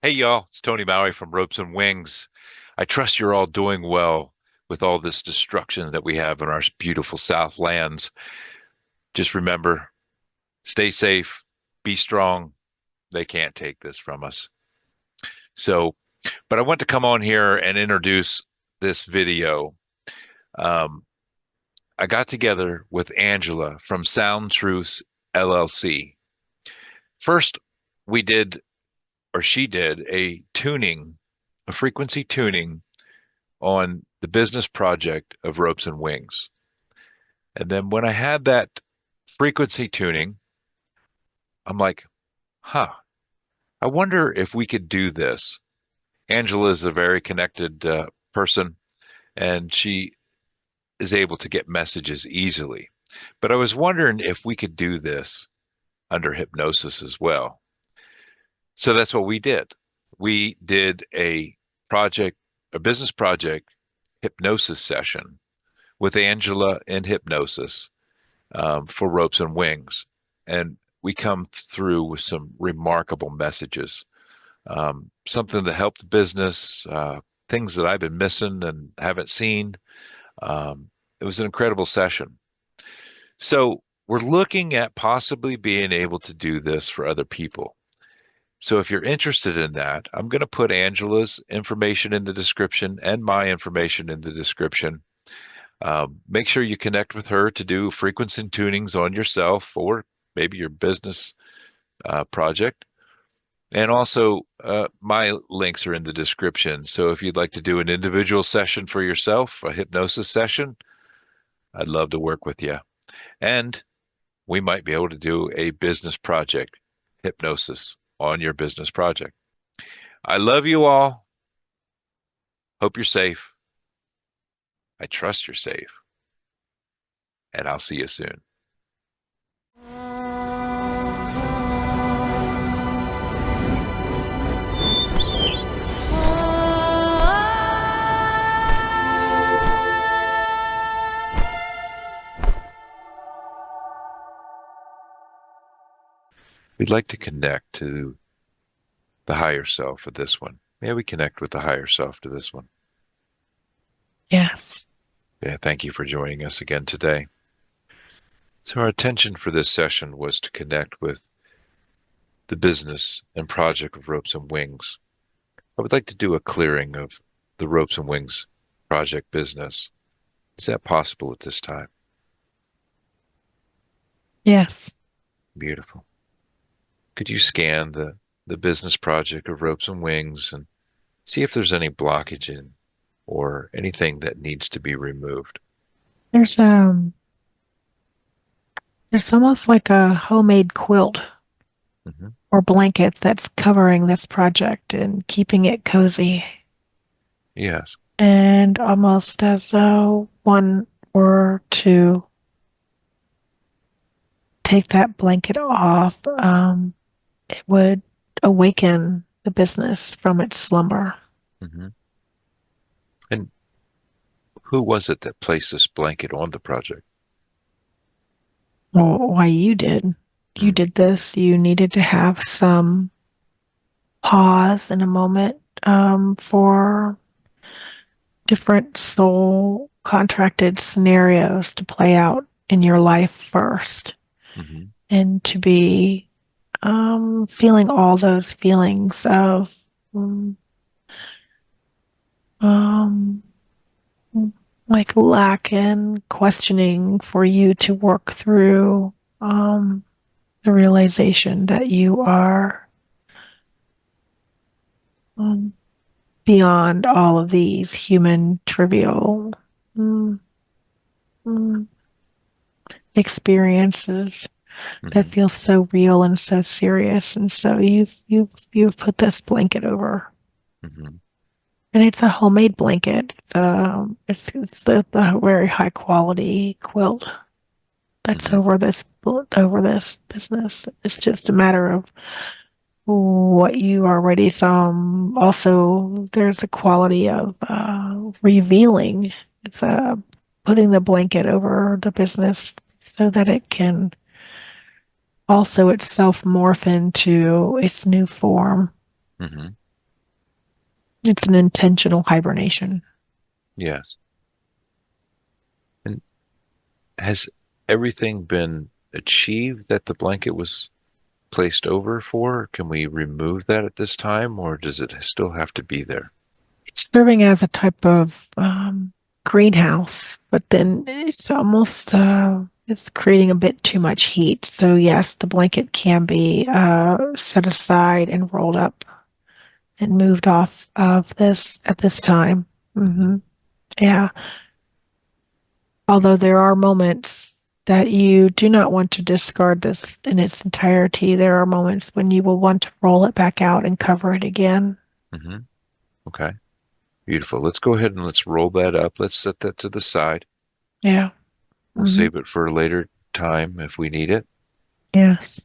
Hey y'all, it's Tony Mowry from Ropes and Wings. I trust you're all doing well with all this destruction that we have in our beautiful Southlands. Just remember, stay safe, be strong. They can't take this from us. So, but I want to come on here and introduce this video. Um, I got together with Angela from Sound Truths LLC. First, we did, or she did, a frequency tuning on the business project of Ropes and Wings. And then when I had that frequency tuning, I'm like, huh, I wonder if we could do this. Angela is a very connected person, and she is able to get messages easily. But I was wondering if we could do this under hypnosis as well. So that's what we did. We did a business project hypnosis session with Angela in hypnosis for Ropes and Wings. And we come through with some remarkable messages, something that helped the business, things that I've been missing and haven't seen. It was an incredible session. So we're looking at possibly being able to do this for other people. So if you're interested in that, I'm going to put Angela's information in the description and my information in the description. Make sure you connect with her to do frequency tunings on yourself or maybe your business project. And also, my links are in the description. So if you'd like to do an individual session for yourself, a hypnosis session, I'd love to work with you. And we might be able to do a business project hypnosis on your business project. I love you all. Hope you're safe. I trust you're safe. And I'll see you soon. We'd like to connect to the higher self of this one. May we connect with the higher self to this one? Yes. Yeah, thank you for joining us again today. So our intention for this session was to connect with the business and project of Ropes and Wings. I would like to do a clearing of the Ropes and Wings project business. Is that possible at this time? Yes. Beautiful. Could you scan the business project of Ropes and Wings and see if there's any blockage in or anything that needs to be removed? There's there's almost like a homemade quilt Hmm. or blanket that's covering this project and keeping it cozy. Yes. And almost as though one were to take that blanket off, it would awaken the business from its slumber. Hmm. And who was it that placed this blanket on the project? Well, why you did. You Mm. did this. You needed to have some pause in a moment for different soul contracted scenarios to play out in your life first Hmm. and to be feeling all those feelings of um, um, like lack and questioning for you to work through the realization that you are um, beyond all of these human trivial mm, mm, experiences that Hmm. feels so real and so serious. And so you've put this blanket over, Hmm. and it's a homemade blanket. It's the very high quality quilt that's Hmm. over this business. It's just a matter of what you already saw. Also, there's a quality of revealing. It's putting the blanket over the business so that it can also itself morph into its new form. Hmm. It's an intentional hibernation. Yes. And has everything been achieved that the blanket was placed over for? Can we remove that at this time, or does it still have to be there? It's serving as a type of greenhouse, but then it's almost it's creating a bit too much heat. So yes, the blanket can be set aside and rolled up and moved off of this at this time. Hmm. Hmm. Yeah. Although there are moments that you do not want to discard this in its entirety, there are moments when you will want to roll it back out and cover it again. Hmm. Okay. Beautiful. Let's go ahead and let's roll that up. Let's set that to the side. Yeah. We'll Hmm. save it for a later time if we need it. Yes.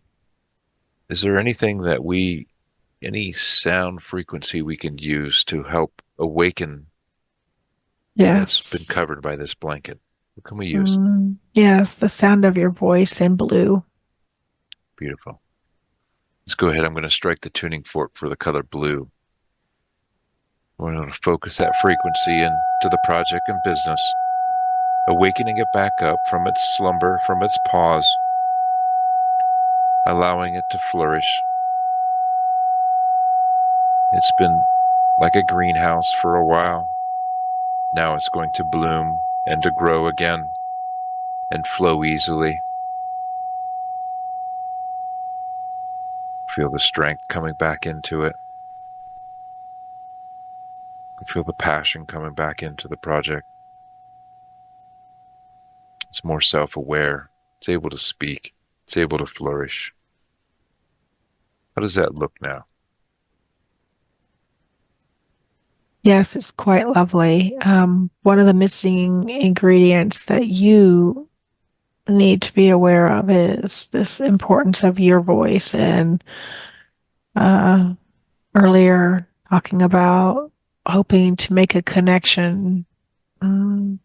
Is there anything that any sound frequency we can use to help awaken what's been Yes. covered by this blanket? What can we use? Yes, the sound of your voice in blue. Beautiful. Let's go ahead. I'm going to strike the tuning fork for the color blue. We're going to focus that frequency into the project and business, awakening it back up from its slumber, from its pause, allowing it to flourish. It's been like a greenhouse for a while. Now it's going to bloom and to grow again and flow easily. Feel the strength coming back into it. Feel the passion coming back into the project. It's more self-aware. It's able to speak. It's able to flourish. How does that look now? Yes, it's quite lovely. One of the missing ingredients that you need to be aware of is this importance of your voice. And uh, earlier, talking about hoping to make a connection um,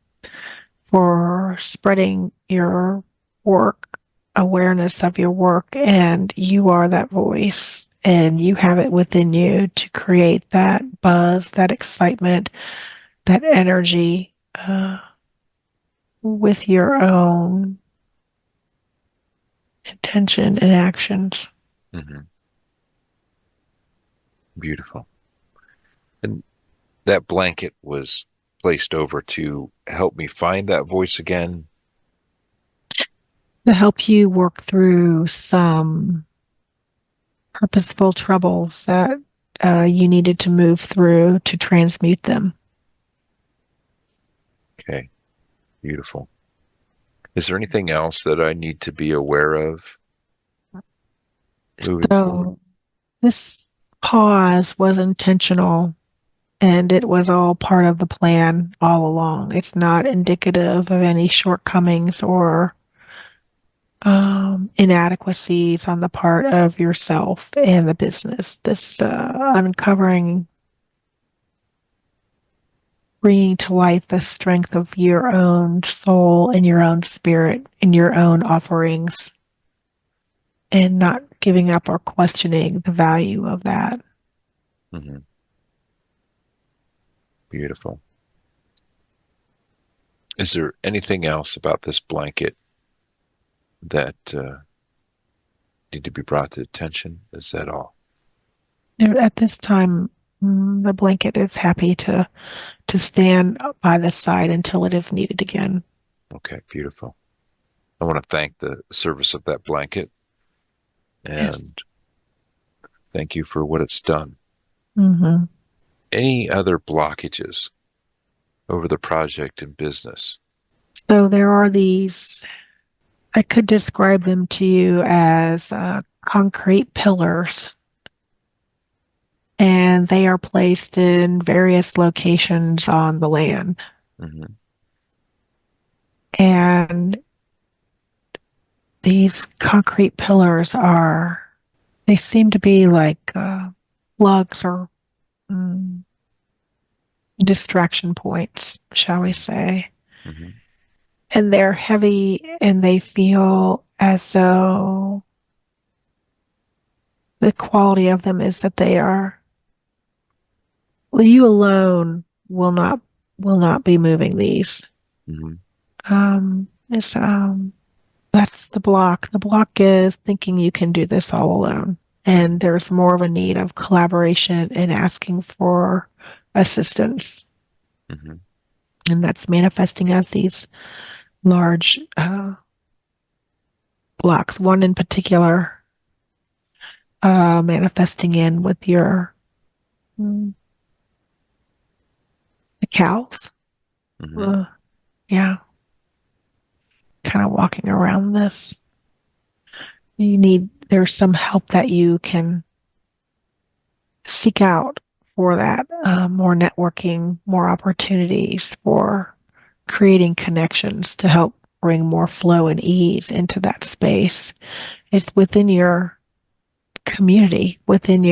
for spreading your work, awareness of your work, and you are that voice. And you have it within you to create that buzz, that excitement, that energy with your own intention and actions. Hmm. Beautiful. And that blanket was placed over to help me find that voice again. To help you work through some purposeful troubles that you needed to move through to transmute them. Okay, beautiful. Is there anything else that I need to be aware of moving forward? So this pause was intentional and it was all part of the plan all along. It's not indicative of any shortcomings or inadequacies on the part of yourself and the business. This uncovering, bringing to light the strength of your own soul and your own spirit and your own offerings, and not giving up or questioning the value of that. Hmm. Beautiful. Is there anything else about this blanket that need to be brought to attention? Is that all? At this time, the blanket is happy to stand by the side until it is needed again. Okay, beautiful. I want to thank the service of that blanket Yes. and thank you for what it's done. Hmm. Any other blockages over the project and business? So there are these, I could describe them to you as concrete pillars, and they are placed in various locations on the land. Hmm. And these concrete pillars are, they seem to be like lugs or mm, distraction points, shall we say. Hmm. And they're heavy and they feel as though the quality of them is that they are You alone will not be moving these. Hmm. It's That's the block. The block is thinking you can do this all alone. And Hmm. there's more of a need of collaboration and asking for assistance. Hmm. And that's manifesting as these large blocks. One in particular, manifesting in with mm, the cows. Hmm. Uh, yeah, kind of walking around this. There's some help that you can seek out for that, more networking, more opportunities for creating connections to help bring more flow and ease into that space. It's within your community, within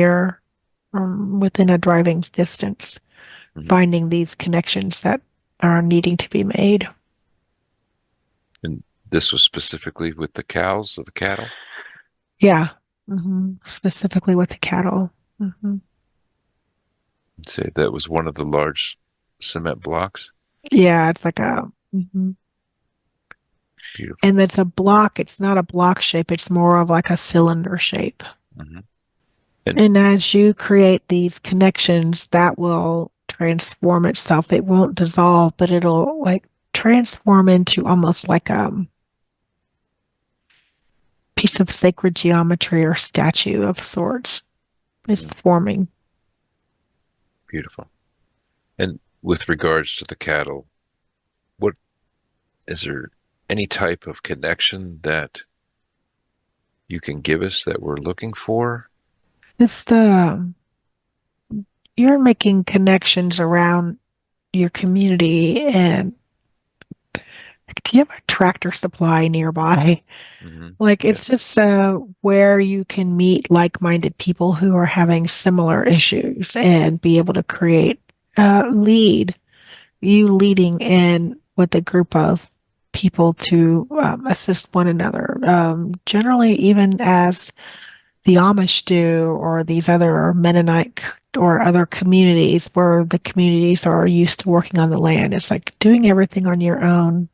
a driving distance, Hmm. finding these connections that are needing to be made. And this was specifically with the cows or the cattle? Yeah, specifically with the cattle. I'd say that was one of the large cement blocks. Yeah, it's like a. Beautiful. And it's a block. It's not a block shape. It's more of like a cylinder shape. Hmm. And And as you create these connections, that will transform itself. It won't dissolve, but it'll like transform into almost like a piece of sacred geometry or statue of sorts. It's mhm, forming. beautiful. And with regards to the cattle, what is there any type of connection that you can give us that we're looking for? It's you're making connections around your community. And do you have a tractor supply nearby? Hmm. Like Yeah. it's just where you can meet like-minded people who are having similar issues and be able to create lead you leading in with a group of people to assist one another. Generally, even as the Amish do, or these other Mennonite or other communities where the communities are used to working on the land. It's like doing everything on your own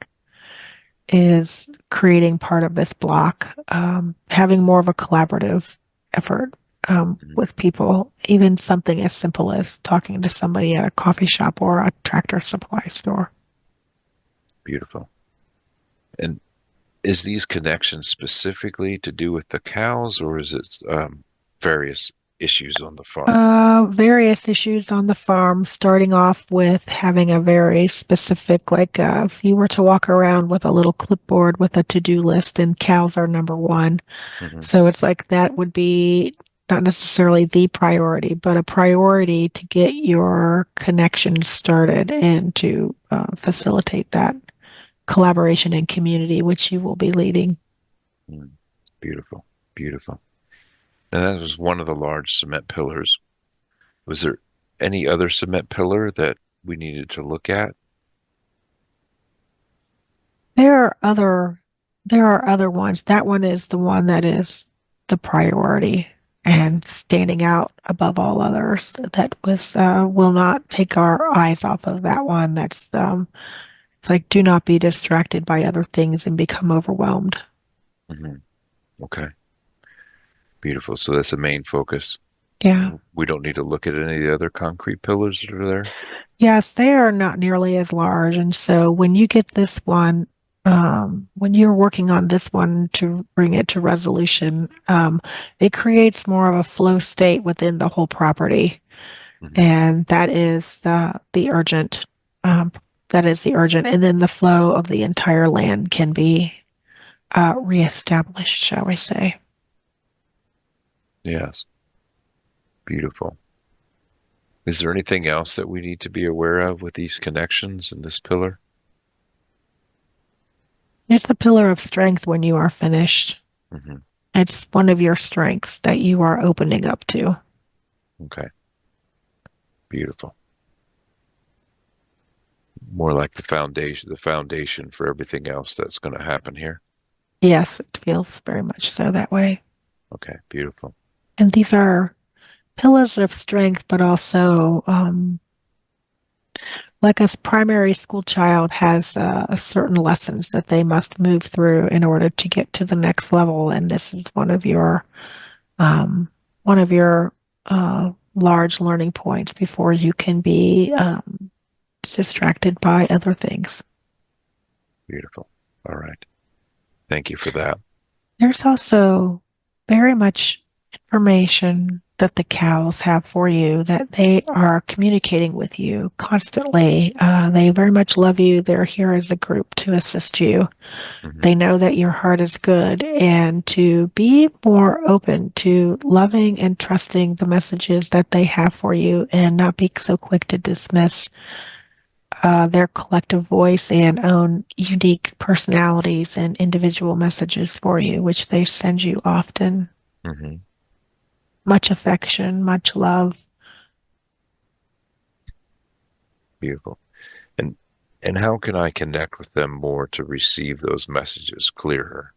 is creating part of this block, having more of a collaborative effort Mhm. with people, even something as simple as talking to somebody at a coffee shop or a tractor supply store. Beautiful. And is these connections specifically to do with the cows, or is it various issues on the farm? Various issues on the farm, starting off with having a very specific, like if you were to walk around with a little clipboard with a to-do list, and cows are number one. Hmm. So it's like that would be not necessarily the priority, but a priority to get your connections started and to facilitate that collaboration and community, which you will be leading. Mm. Beautiful. Beautiful. And that was one of the large cement pillars. Was there any other cement pillar that we needed to look at? There are other there are other ones. That one is the one that is the priority and standing out above all others. That was will not take our eyes off of that one. That's it's like do not be distracted by other things and become overwhelmed. Hmm. Okay. Beautiful. So that's the main focus. Yeah. We don't need to look at any of the other concrete pillars that are there. Yes, they are not nearly as large. And so when you get this one, when you're working on this one to bring it to resolution, it creates more of a flow state within the whole property. Hmm. And um, that is the urgent. And then the flow of the entire land can be reestablished, shall we say. Yes. Beautiful. Is there anything else that we need to be aware of with these connections in this pillar? It's a pillar of strength when you are finished. Hmm. It's one of your strengths that you are opening up to. Okay. Beautiful. More like the foundation for everything else that's going to happen here. Yes, it feels very much so that way. Okay. Beautiful. And these are pillars of strength, but also like a primary school child has certain lessons that they must move through in order to get to the next level, and this is um, one of your large learning points before you can be distracted by other things. Beautiful. All right. Thank you for that. There's also very much information that the cows have for you that they are communicating with you constantly. They very much love you. They're here as a group to assist you. Hmm. They know that your heart is good and to be more open to loving and trusting the messages that they have for you and not be so quick to dismiss their collective voice and own unique personalities and individual messages for you, which they send you often. Hmm. Much affection, much love. Beautiful. And and how can I connect with them more to receive those messages clearer?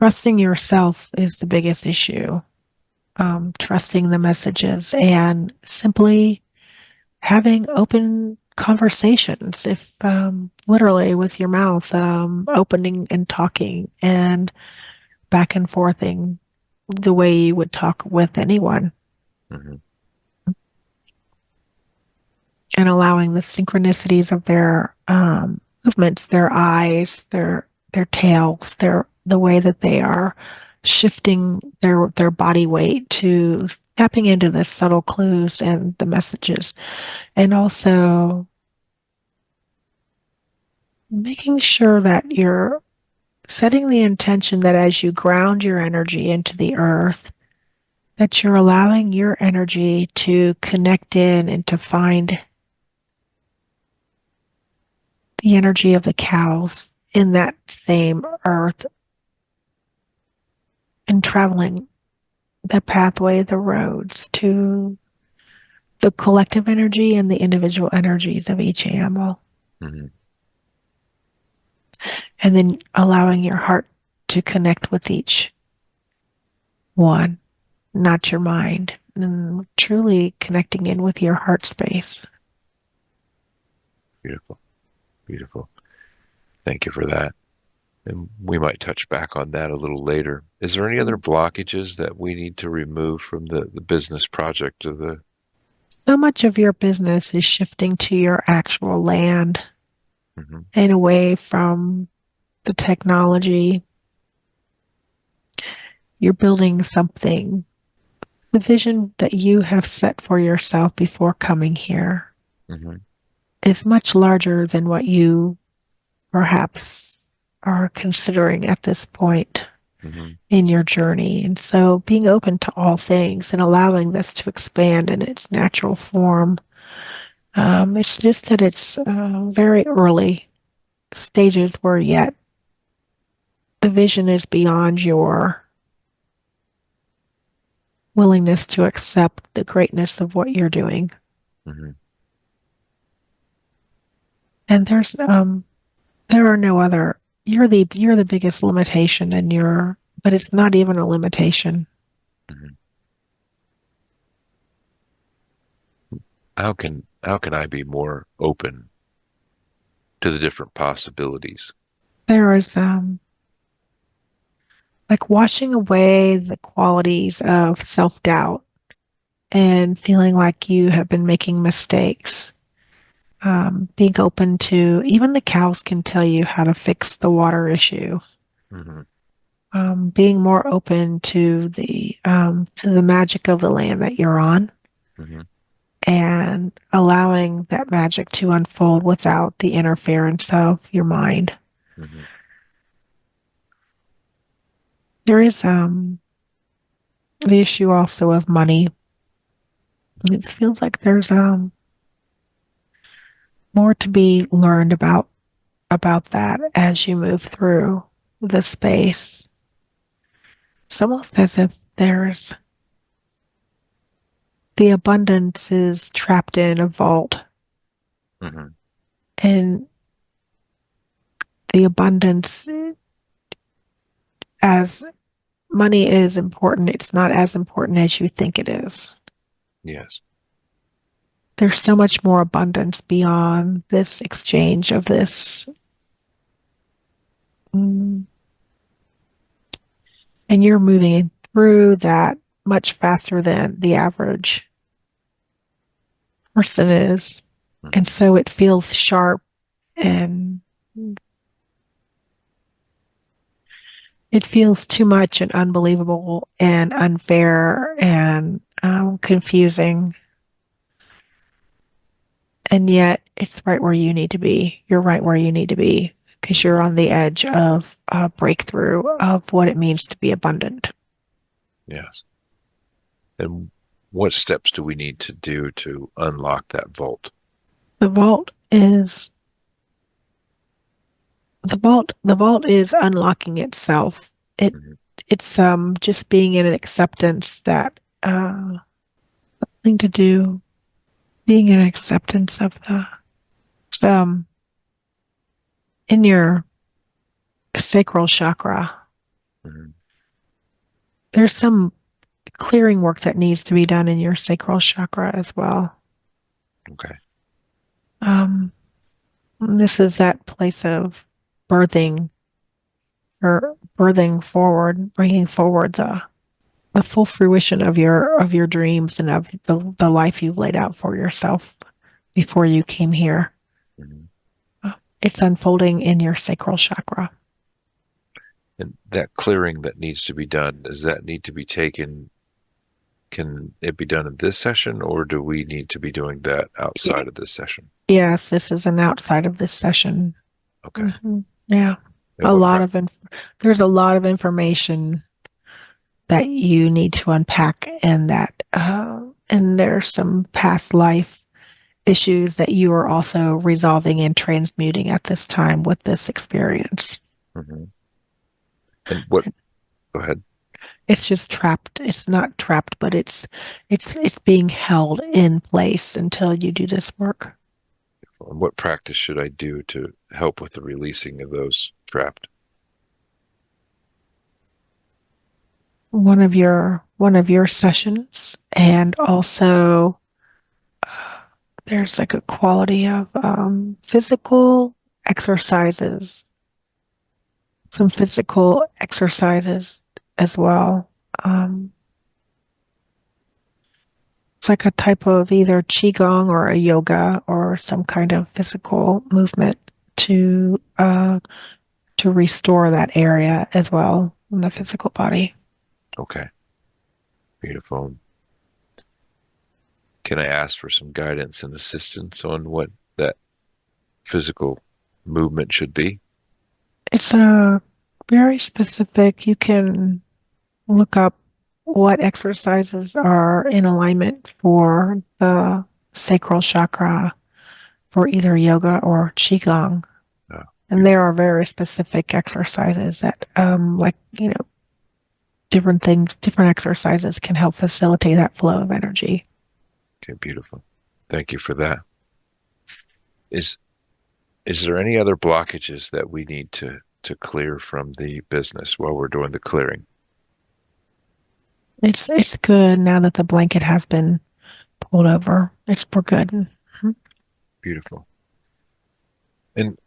Trusting yourself is the biggest issue. Trusting the messages and simply having open conversations, if literally with your mouth, opening and talking and back and forthing the way you would talk with anyone, Hmm. and allowing the synchronicities of their movements, their eyes, their tails, the way that they are shifting their body weight to tapping into the subtle clues and the messages, and also making sure that you're setting the intention that as you ground your energy into the earth, that you're allowing your energy to connect in and to find the energy of the cows in that same earth and traveling the pathway, the roads to the collective energy and the individual energies of each animal. Hmm. And then allowing your heart to connect with each one, not your mind, and truly connecting in with your heart space. Beautiful. Beautiful. Thank you for that. And we might touch back on that a little later. Is there any other blockages that we need to remove from the business project of the? So much of your business is shifting to your actual land Hmm. and away from the technology. You're building something. The vision that you have set for yourself before coming here Hmm. is much larger than what you perhaps are considering at this point Hmm. in your journey. And so being open to all things and allowing this to expand in its natural form. It's just that it's very early stages where yet the vision is beyond your willingness to accept the greatness of what you're doing. Hmm. And there are no other. You're the biggest limitation, and but it's not even a limitation. Hmm. How can I be more open to the different possibilities? There is like washing away the qualities of self-doubt and feeling like you have been making mistakes. Being open to even the cows can tell you how to fix the water issue. Hmm. Being more open to the magic of the land that you're on Hmm. and allowing that magic to unfold without the interference of your mind. Hmm. There is the issue also of money. It feels like there's more to be learned about that as you move through the space. It's almost as if there's the abundance is trapped in a vault, Hmm. and the abundance as money is important. It's not as important as you think it is. Yes. There's so much more abundance beyond this exchange of this. Mm, and you're moving through that much faster than the average person is. And Hmm. so it feels sharp and it feels too much and unbelievable and unfair and confusing. And yet it's right where you need to be. You're right where you need to be because Hmm. you're on the edge of a breakthrough of what it means to be abundant. Yes. And what steps do we need to do to unlock that vault? The vault is the vault is unlocking itself. Hmm. It's just being in an acceptance that thing to do, being in acceptance of the in your sacral chakra. Hmm. There's some clearing work that needs to be done in your sacral chakra as well. Okay. Um, this is that place of birthing or birthing forward, bringing forward the full fruition of your dreams and of the life you've laid out for yourself before you came here. Hmm. It's unfolding in your sacral chakra. And that clearing that needs to be done, does that need to be taken? Can it be done in this session, or do we need to be doing that outside of this session? Yes, this is an outside of this session. Okay. Yeah, And a what lot pra of there's a lot of information that you need to unpack, and there's some past life issues that you are also resolving and transmuting at this time with this experience. Mhm. And what, go ahead. It's just trapped. It's not trapped, but it's being held in place until you do this work. And what practice should I do to help with the releasing of those trapped? One of your sessions, and also there's like a quality of physical exercises, some physical exercises as well. Um, it's like a type of either qigong or a yoga or some kind of physical movement to uh, to restore that area as well in the physical body. Okay, beautiful. Can I ask for some guidance and assistance on what that physical movement should be? It's a very specific. You can look up what exercises are in alignment for the sacral chakra for either yoga or qigong. Oh, And there beautiful. are very specific exercises that, like, different things, different exercises can help facilitate that flow of energy. Okay, beautiful. Thank you for that. Is is there any other blockages that we need to clear from the business while we're doing the clearing? It's good now that the blanket has been pulled over. We're good. Mhm. Beautiful. And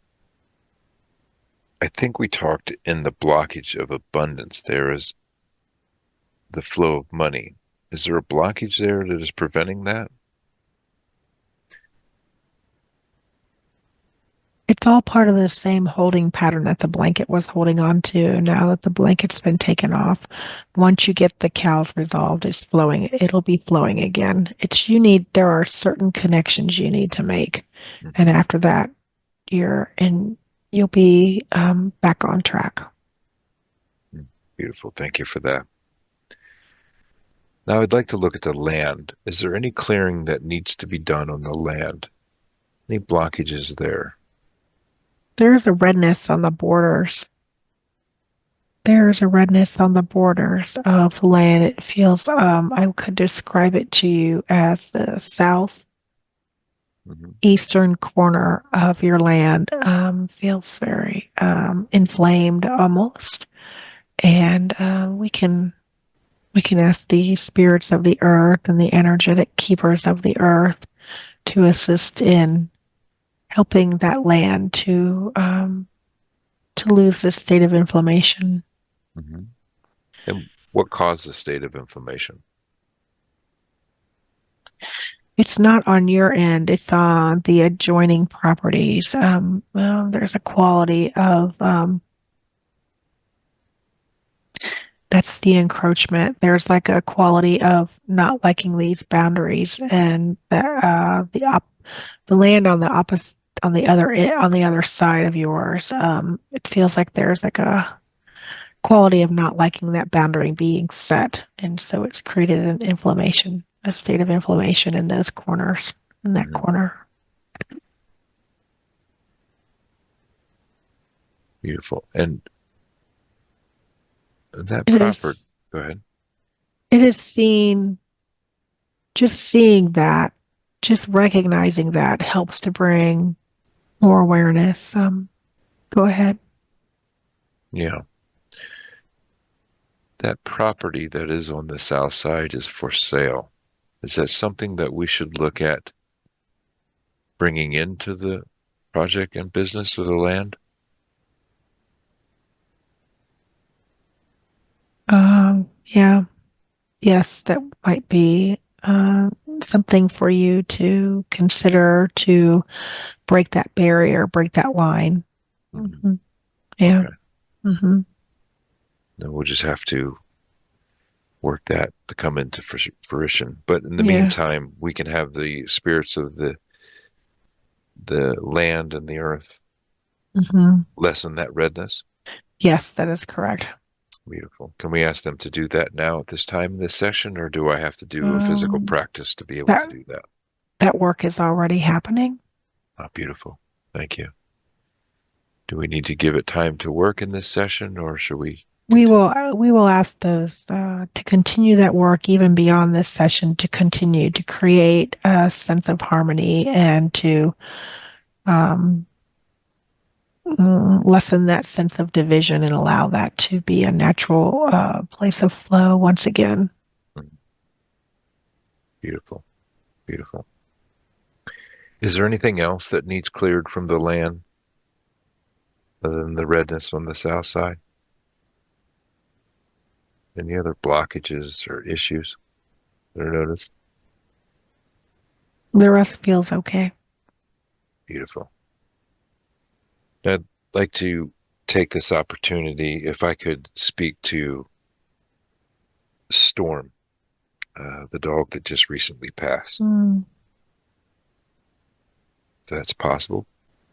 I think we talked in the blockage of abundance there is the flow of money. Is there a blockage there that is preventing that? It's all part of the same holding pattern that the blanket was holding on to. Now that the blanket's been taken off, once you get the cows resolved, it's flowing. It'll be flowing again. There are certain connections you need to make. And Hmm. after that, you'll be back on track. Beautiful. Thank you for that. Now I'd like to look at the land. Is there any clearing that needs to be done on the land? Any blockages there? There's a redness on the borders. There's a redness on the borders of land. It feels, I could describe it to you as the Hmm. southeastern corner of your land. Feels very inflamed almost. And we can ask the spirits of the earth and the energetic keepers of the earth to assist in helping that land to lose this state of inflammation. Hmm. And what caused the state of inflammation? It's not on your end, it's on the adjoining properties. Well, there's a quality of that's the encroachment. There's like a quality of not liking these boundaries, and the land on the opposite on the other side of yours. It feels like there's like a quality of not liking that boundary being set, and so it's created an inflammation, a state of inflammation in those corners, in that Hmm. corner. Beautiful. And that It proper, is. go ahead. It is seen. Just seeing that, just recognizing that helps to bring more awareness. Go ahead. Yeah. That property that is on the south side is for sale. Is that something that we should look at bringing into the project and business of the land? Yeah, yes, that might be something for you to consider to break that barrier, break that line. Hmm. Hmm. Yeah. Okay. Hmm. Then we'll just have to work that to come into fruition. But in the Yeah. meantime, we can have the spirits of the land and the earth Hmm. lessen that redness. Yes, that is correct. Beautiful. Can we ask them to do that now at this time in this session, or do I have to do a physical Um, practice to be able to that do that? that work is already happening. Ah, beautiful. Thank you. Do we need to give it time to work in this session, or should we continue? We will ask those to continue that work even beyond this session to continue to create a sense of harmony and to um, lessen that sense of division and allow that to be a natural place of flow once again. Mm, beautiful. Beautiful. Is there anything else that needs cleared from the land other than the redness on the south side? Any other blockages or issues that are noticed? The rest feels okay. Beautiful. I'd like to take this opportunity if I could speak to Storm, the dog that just recently passed. Mm, If that's possible.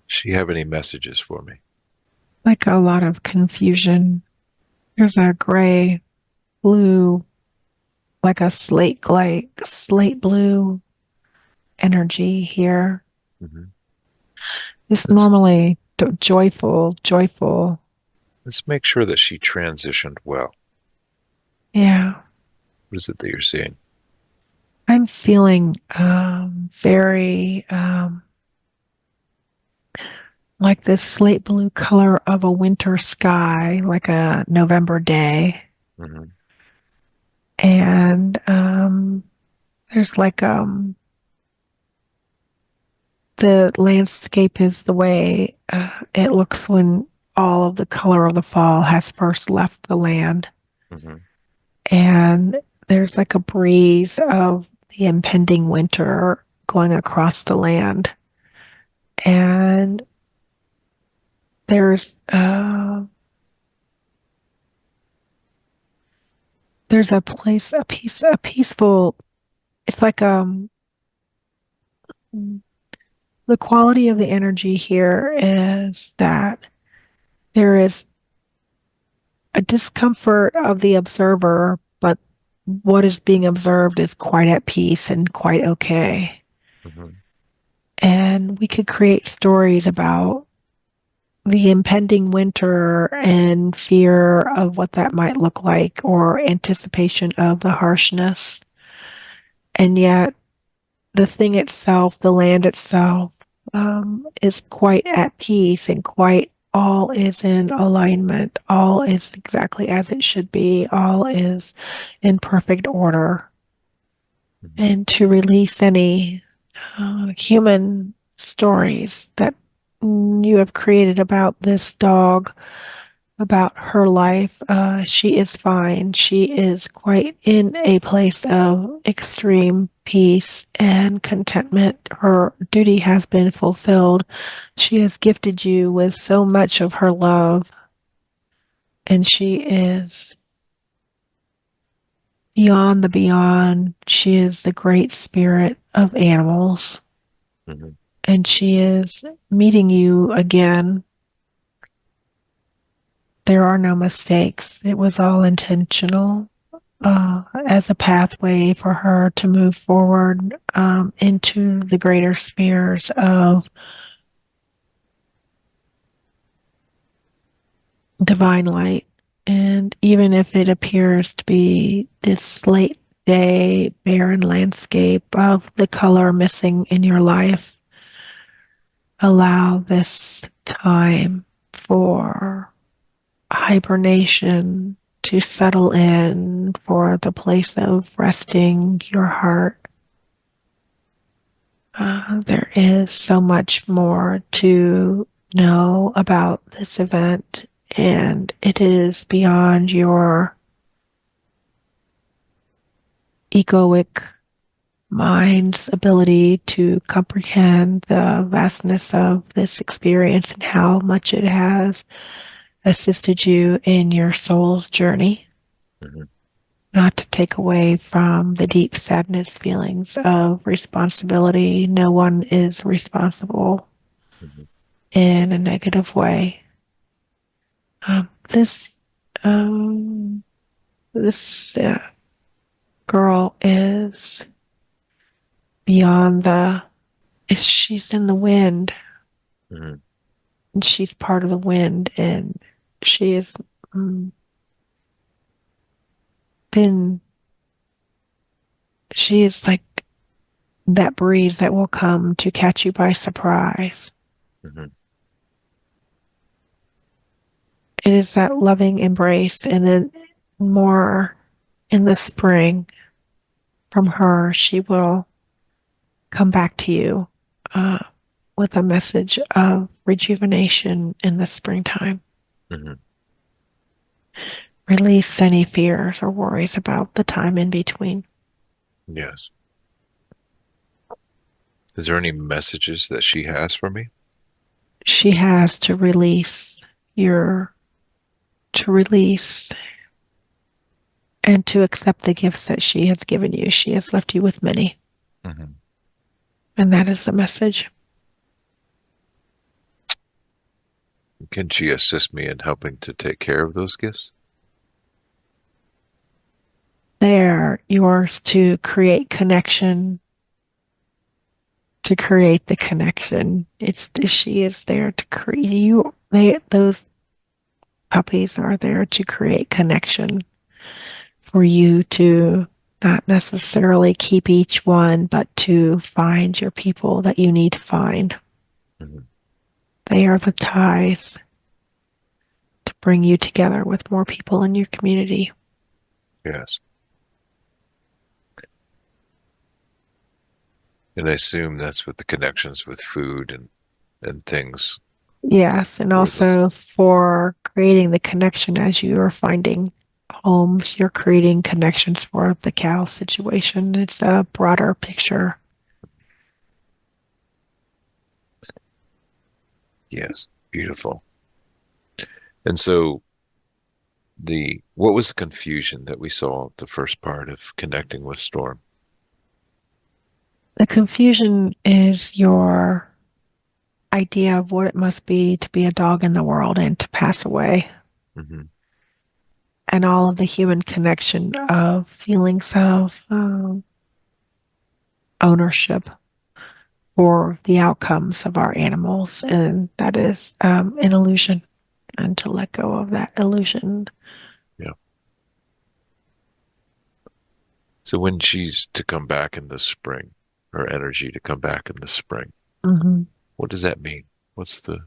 Does she have any messages for me? like a lot of confusion. There's a gray, blue, like a slate blue energy here. Hmm. It's Let's normally joyful. let's make sure that she transitioned well. Yeah, What is it that you're seeing? I'm feeling very like this slate blue color of a winter sky, like a November day. Hmm. And there's like the landscape is the way it looks when all of the color of the fall has first left the land. Hmm. And there's like a breeze of the impending winter going across the land. And there's there's a place, a peaceful. It's like the quality of the energy here is that there is a discomfort of the observer, but what is being observed is quite at peace and quite okay. Hmm. And we could create stories about the impending winter and fear of what that might look like, or anticipation of the harshness. And yet, the thing itself, the land itself, is quite at peace and quite all is in alignment, all is exactly as it should be, all is in perfect order, Mhm. and to release any human stories that you have created about this dog, about her life. She is fine. She is quite in a place of extreme peace and contentment. Her duty has been fulfilled. She has gifted you with so much of her love, and she is beyond the beyond. She is the great spirit of animals, Mhm. and she is meeting you again. There are no mistakes. It was all intentional, as a pathway for her to move forward into the greater spheres of divine light. And even if it appears to be this late day, barren landscape of the color missing in your life, allow this time for hibernation to settle in, for the place of resting your heart. There is so much more to know about this event, and it is beyond your egoic mind's ability to comprehend the vastness of this experience and how much it has assisted you in your soul's journey. Mhm. Not to take away from the deep sadness feelings of responsibility. No one is responsible Mhm. in a negative way. This um, this girl is beyond the. She's in the wind, Mhm. and she's part of the wind, and she is um, then she is like that breeze that will come to catch you by surprise. Mhm. It is that loving embrace, and then more in the spring from her, she will come back to you uh, with a message of rejuvenation in the springtime. Mhm. Release any fears or worries about the time in between. Yes. Is there any messages that she has for me? She has to release your, to release and to accept the gifts that she has given you. She has left you with many, Mhm. and that is the message. Can she assist me in helping to take care of those gifts? They are yours to create connection, to create the connection. It's she is there to create you. They those puppies are there to create connection for you to not necessarily keep each one, but to find your people that you need to find. Mhm. They are the ties to bring you together with more people in your community. Yes. And I assume that's with the connections with food and things Yes, and for those. also for creating the connection as you are finding homes, you're creating connections for the cow situation. It's a broader picture. Yes. Beautiful. And so the what was the confusion that we saw at the first part of connecting with Storm? The confusion is your idea of what it must be to be a dog in the world and to pass away, Hmm. and all of the human connection of feelings of ownership for the outcomes of our animals. And that is an illusion, and to let go of that illusion. Yeah. So when she's to come back in the spring, her energy to come back in the spring, Mhm. what does that mean? What's the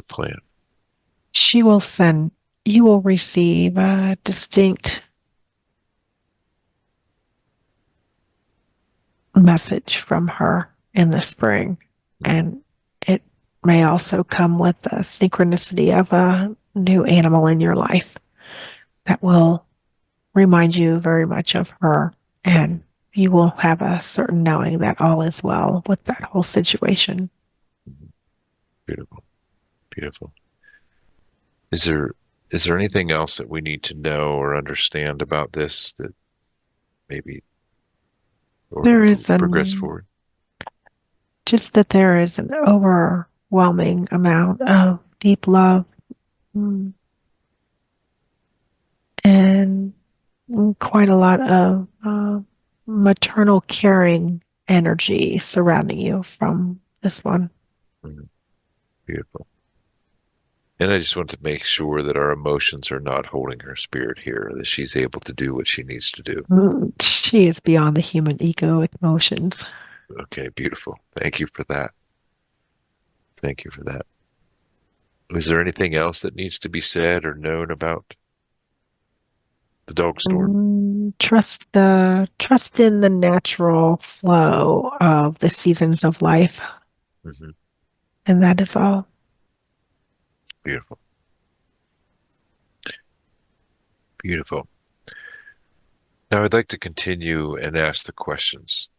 plan? she will send, you will receive a distinct message from her in the spring. Mhm. And it may also come with the synchronicity of a new animal in your life that will remind you very much of her. And you will have a certain knowing that all is well with that whole situation. Mhm. Beautiful, beautiful. Is there is there anything else that we need to know or understand about this that maybe or There is progress an forward? just that there is an overwhelming amount of deep love, mm, and quite a lot of maternal caring energy surrounding you from this one. Mhm. Beautiful. And I just want to make sure that our emotions are not holding her spirit here, that she's able to do what she needs to do. She is beyond the human egoic emotions. Okay, beautiful. Thank you for that. Thank you for that. Is there anything else that needs to be said or known about the dog storm? Trust in the natural flow of the seasons of life, Hmm. and that is all. Beautiful. Beautiful. Now I'd like to continue and ask the questions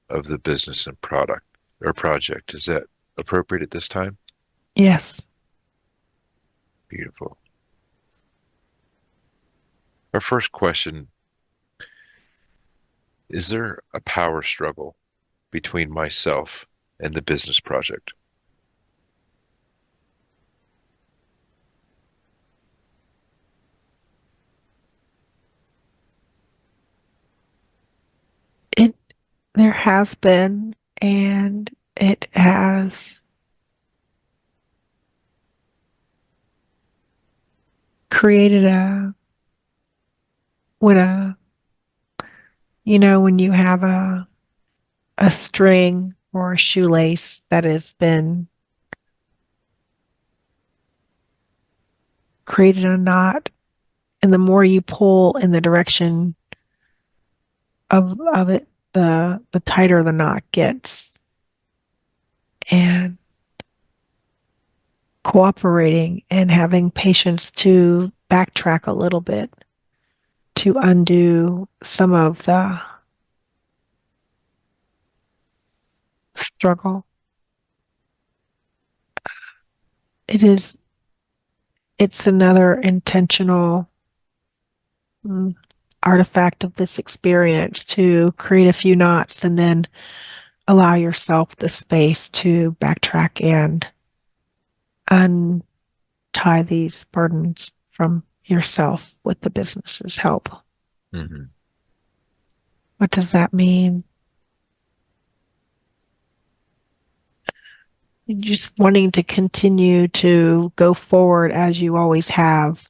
of the business and product or project. Is that appropriate at this time? Yes. Beautiful. Our first question, is there a power struggle between myself and the business project? It there has been, and it has created a when a when you have a string or a shoelace that has been created a knot, and the more you pull in the direction of it, the tighter the knot gets. And cooperating and having patience to backtrack a little bit to undo some of the struggle. It is, it's another intentional mm, artifact of this experience to create a few knots and then allow yourself the space to backtrack and untie these burdens from yourself with the business's help. Hmm. What does that mean? Just wanting to continue to go forward as you always have.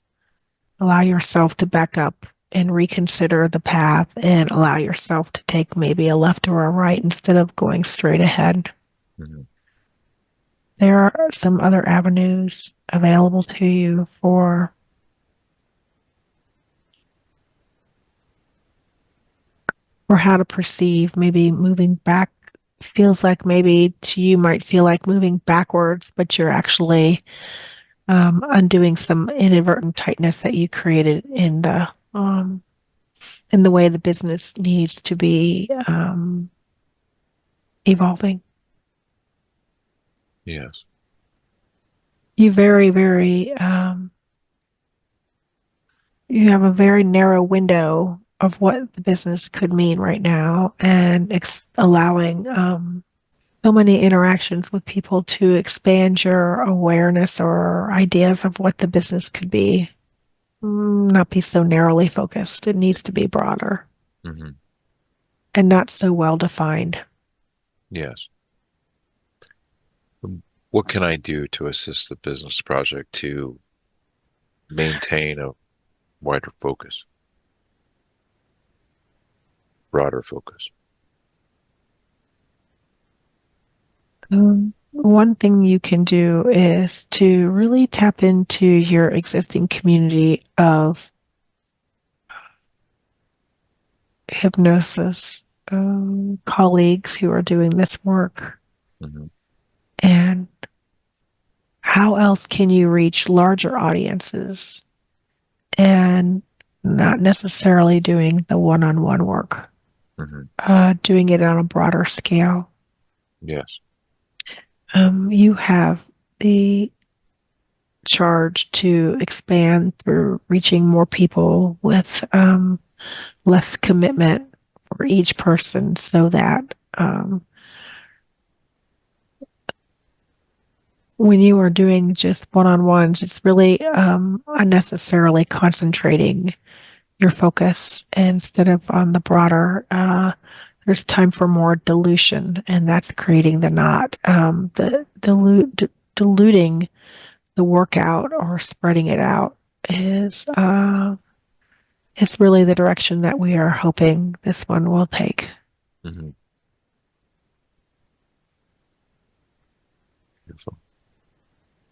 Allow yourself to back up and reconsider the path and allow yourself to take maybe a left or a right instead of going straight ahead. Hmm. There are some other avenues available to you for how to perceive. Maybe moving back feels like maybe to you might feel like moving backwards, but you're actually undoing some inadvertent tightness that you created in the way the business needs to be evolving. Yes. You very, very, you have a very narrow window of what the business could mean right now, and allowing so many interactions with people to expand your awareness or ideas of what the business could be. Not be so narrowly focused. It needs to be broader Hmm. and not so well defined. Yes. What can I do to assist the business project to maintain a wider focus, broader focus? one thing you can do is to really tap into your existing community of hypnosis colleagues who are doing this work. Hmm. And how else can you reach larger audiences and not necessarily doing the one on one work, Hmm. doing it on a broader scale? Yes. You have the charge to expand through reaching more people with less commitment for each person so that when you are doing just one on ones, it's really unnecessarily concentrating your focus instead of on the broader. There's time for more dilution, and that's creating the knot. Diluting the workout or spreading it out is really the direction that we are hoping this one will take. Hmm. Beautiful.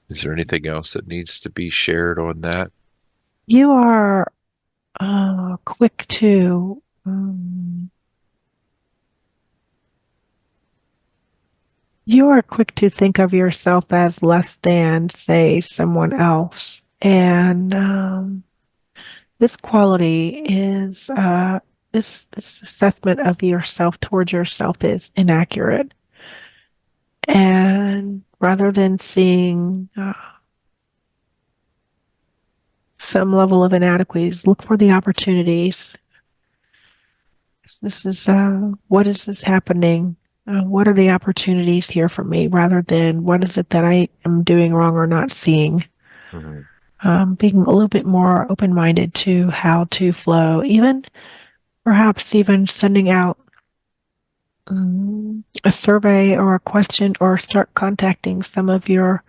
Is there anything else that needs to be shared on that? You are quick to you are quick to think of yourself as less than, say, someone else, and this quality is this assessment of yourself towards yourself is inaccurate. And rather than seeing some level of inadequacies, look for the opportunities. This is what is this happening? What are the opportunities here for me rather than what is it that I am doing wrong or not seeing? Hmm. Being a little bit more open minded to how to flow, even perhaps even sending out a survey or a question or start contacting some of your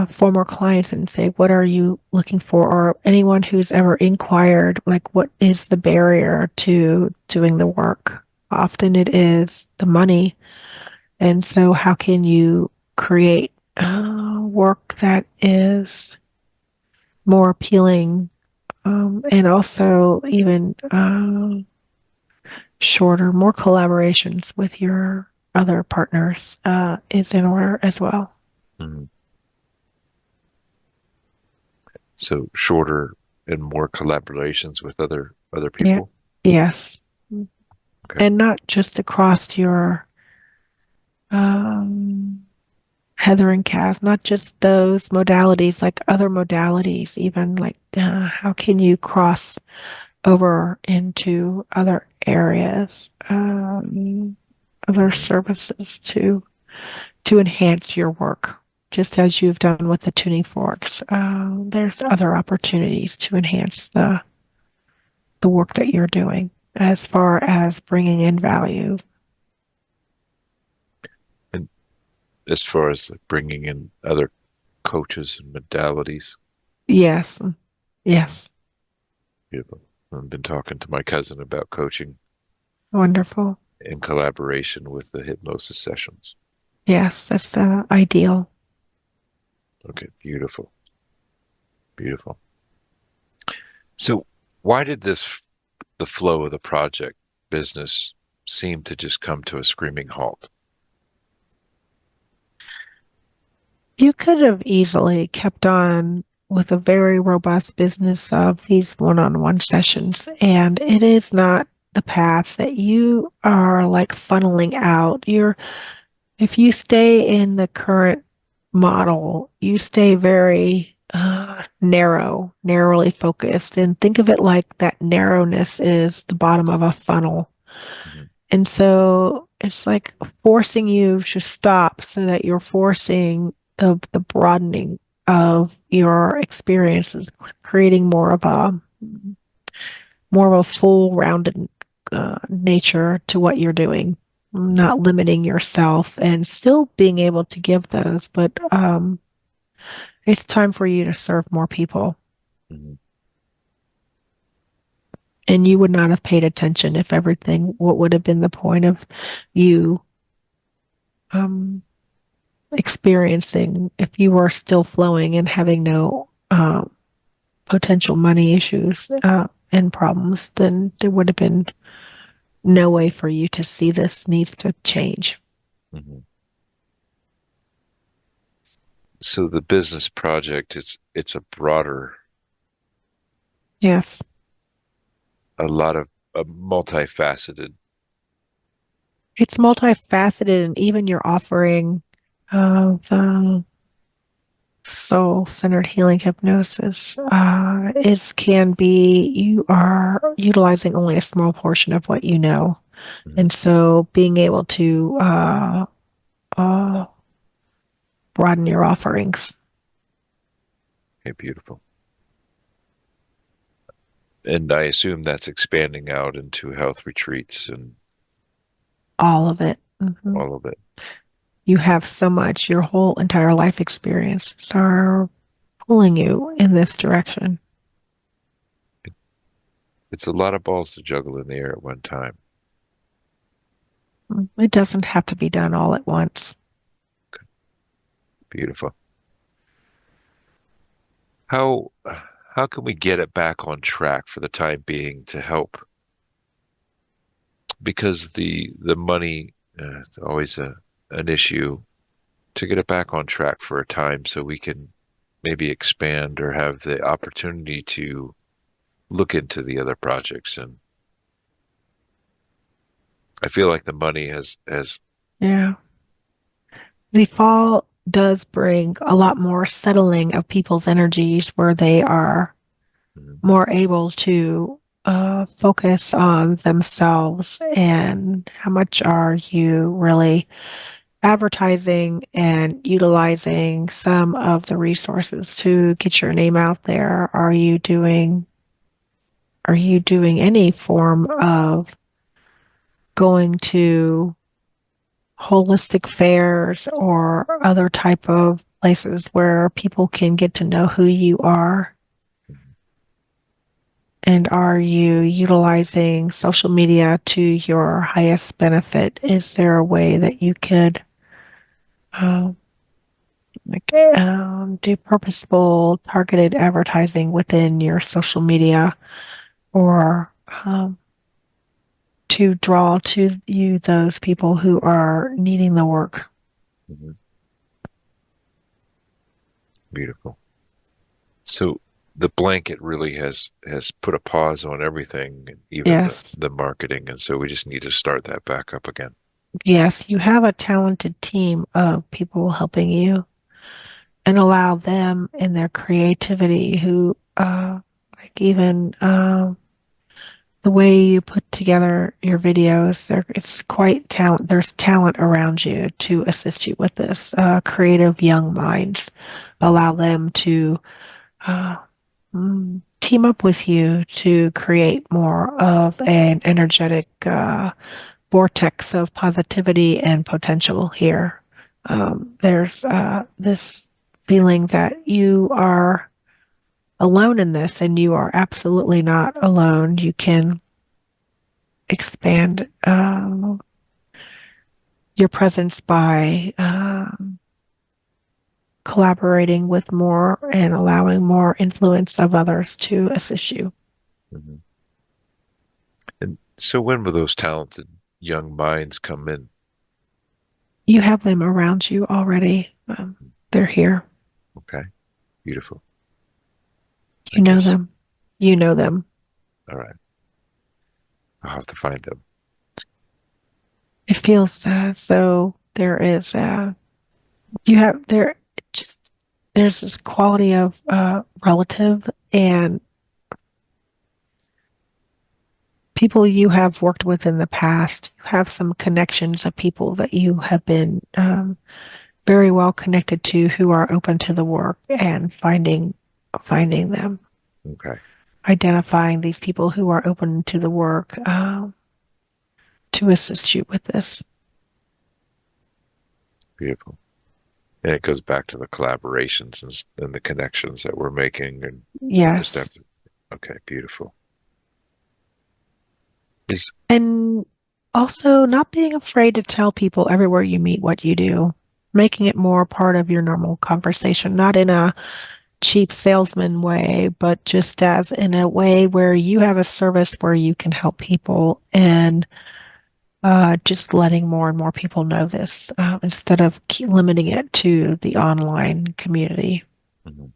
former clients and say, what are you looking for? Or anyone who's ever inquired, like, what is the barrier to doing the work? Often it is the money. And so, how can you create work that is more appealing and also even shorter, more collaborations with your other partners is in order as well. Hmm. So shorter and more collaborations with other Yeah. people. Yes. Okay. And not just across your um, Heather and Cass, not just those modalities, like other modalities, even like how can you cross over into other areas, other Hmm. services to enhance your work, just as you've done with the tuning forks. There's other opportunities to enhance the work that you're doing as far as bringing in value. And as far as like bringing in other coaches and modalities, Yes, yes, beautiful. I've been talking to my cousin about coaching wonderful. in collaboration with the hypnosis sessions. Yes, that's ideal. Okay, beautiful, beautiful. So, why did the flow of the project business seem to just come to a screaming halt? You could have easily kept on with a very robust business of these one-on-one sessions, and it is not the path that you are like funneling out. If you stay in the current model, you stay very narrowly focused, and think of it like that narrowness is the bottom of a funnel. Hmm. And so it's like forcing you to stop so that you're forcing the broadening of your experiences, creating more of a full rounded nature to what you're doing, Hmm. not limiting yourself and still being able to give those, but it's time for you to serve more people. Hmm. And you would not have paid attention if everything, what would have been the point of you um, experiencing, if you were still flowing and having no potential money issues and problems, then there would have been no way for you to see this needs to change. Hmm. So the business project, it's a broader, Yes, a lot of a multifaceted. it's multifaceted, and even your offering of soul centered healing hypnosis is can be you are utilizing only a small portion of what you know. Mhm. And so being able to uh, broaden your offerings, Okay, beautiful. And I assume that's expanding out into health retreats and all of it. Mhm. all of it. You have so much, your whole entire life experiences are pulling you in this direction. It's a lot of balls to juggle in the air at one time. It doesn't have to be done all at once. Beautiful. How how can we get it back on track for the time being to help? Because the money it's always an issue to get it back on track for a time so we can maybe expand or have the opportunity to look into the other projects. And I feel like the money has Yeah. The fall does bring a lot more settling of people's energies where they are Mhm, more able to focus on themselves and how much are you really advertising and utilizing some of the resources to get your name out there. Are you doing any form of going to holistic fairs or other type of places where people can get to know who you are? mhm, And are you utilizing social media to your highest benefit? Is there a way that you could um, do purposeful, targeted advertising within your social media, or to draw to you those people who are needing the work? mhm. Beautiful. So the blanket really has put a pause on everything, even Yes. the marketing, and so we just need to start that back up again. Yes, you have a talented team of people helping you and allow them in their creativity who like even the way you put together your videos, it's quite talent. There's talent around you to assist you with this. Creative young minds, Mhm, allow them to uh, team up with you to create more of an energetic vortex of positivity and potential here. There's this feeling that you are alone in this, and you are absolutely not alone. You can expand your presence by collaborating with more and allowing more influence of others to assist you. mhm. And so when will those talented young minds come in? You have them around you already. They're here. Okay, beautiful. I You know guess, them. You know them. all right, I'll have to find them. It feels as though there is you have there just there's this quality of relative and people you have worked with in the past. You have some connections of people that you have been very well connected to who are open to the work and finding them, Okay, identifying these people who are open to the work to assist you with this. beautiful. And it goes back to the collaborations and the connections that we're making, and we just have Yes. to. Okay, beautiful. Is And also not being afraid to tell people everywhere you meet what you do. making it more part of your normal conversation, not in a cheap salesman way, but just as in a way where you have a service where you can help people, and just letting more and more people know this, instead of limiting it to the online community. Hmm.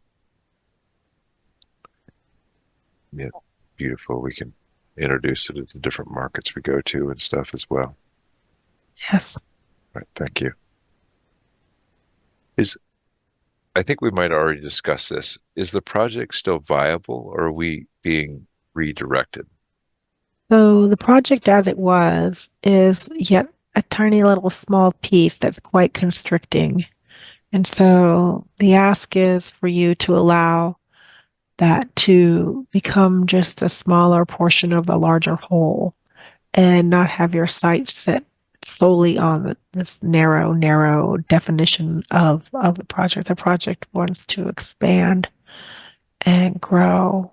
Yeah, beautiful. We can introduce it to different markets we go to and stuff as well. Yes. Right, thank you. Is I think we might already discuss this. Is the project still viable, or are we being redirected? So the project as it was is yet a tiny little small piece that's quite constricting. And so the ask is for you to allow that to become just a smaller portion of the larger whole, and not have your sights set solely on this narrow definition of the project. The project wants to expand and grow,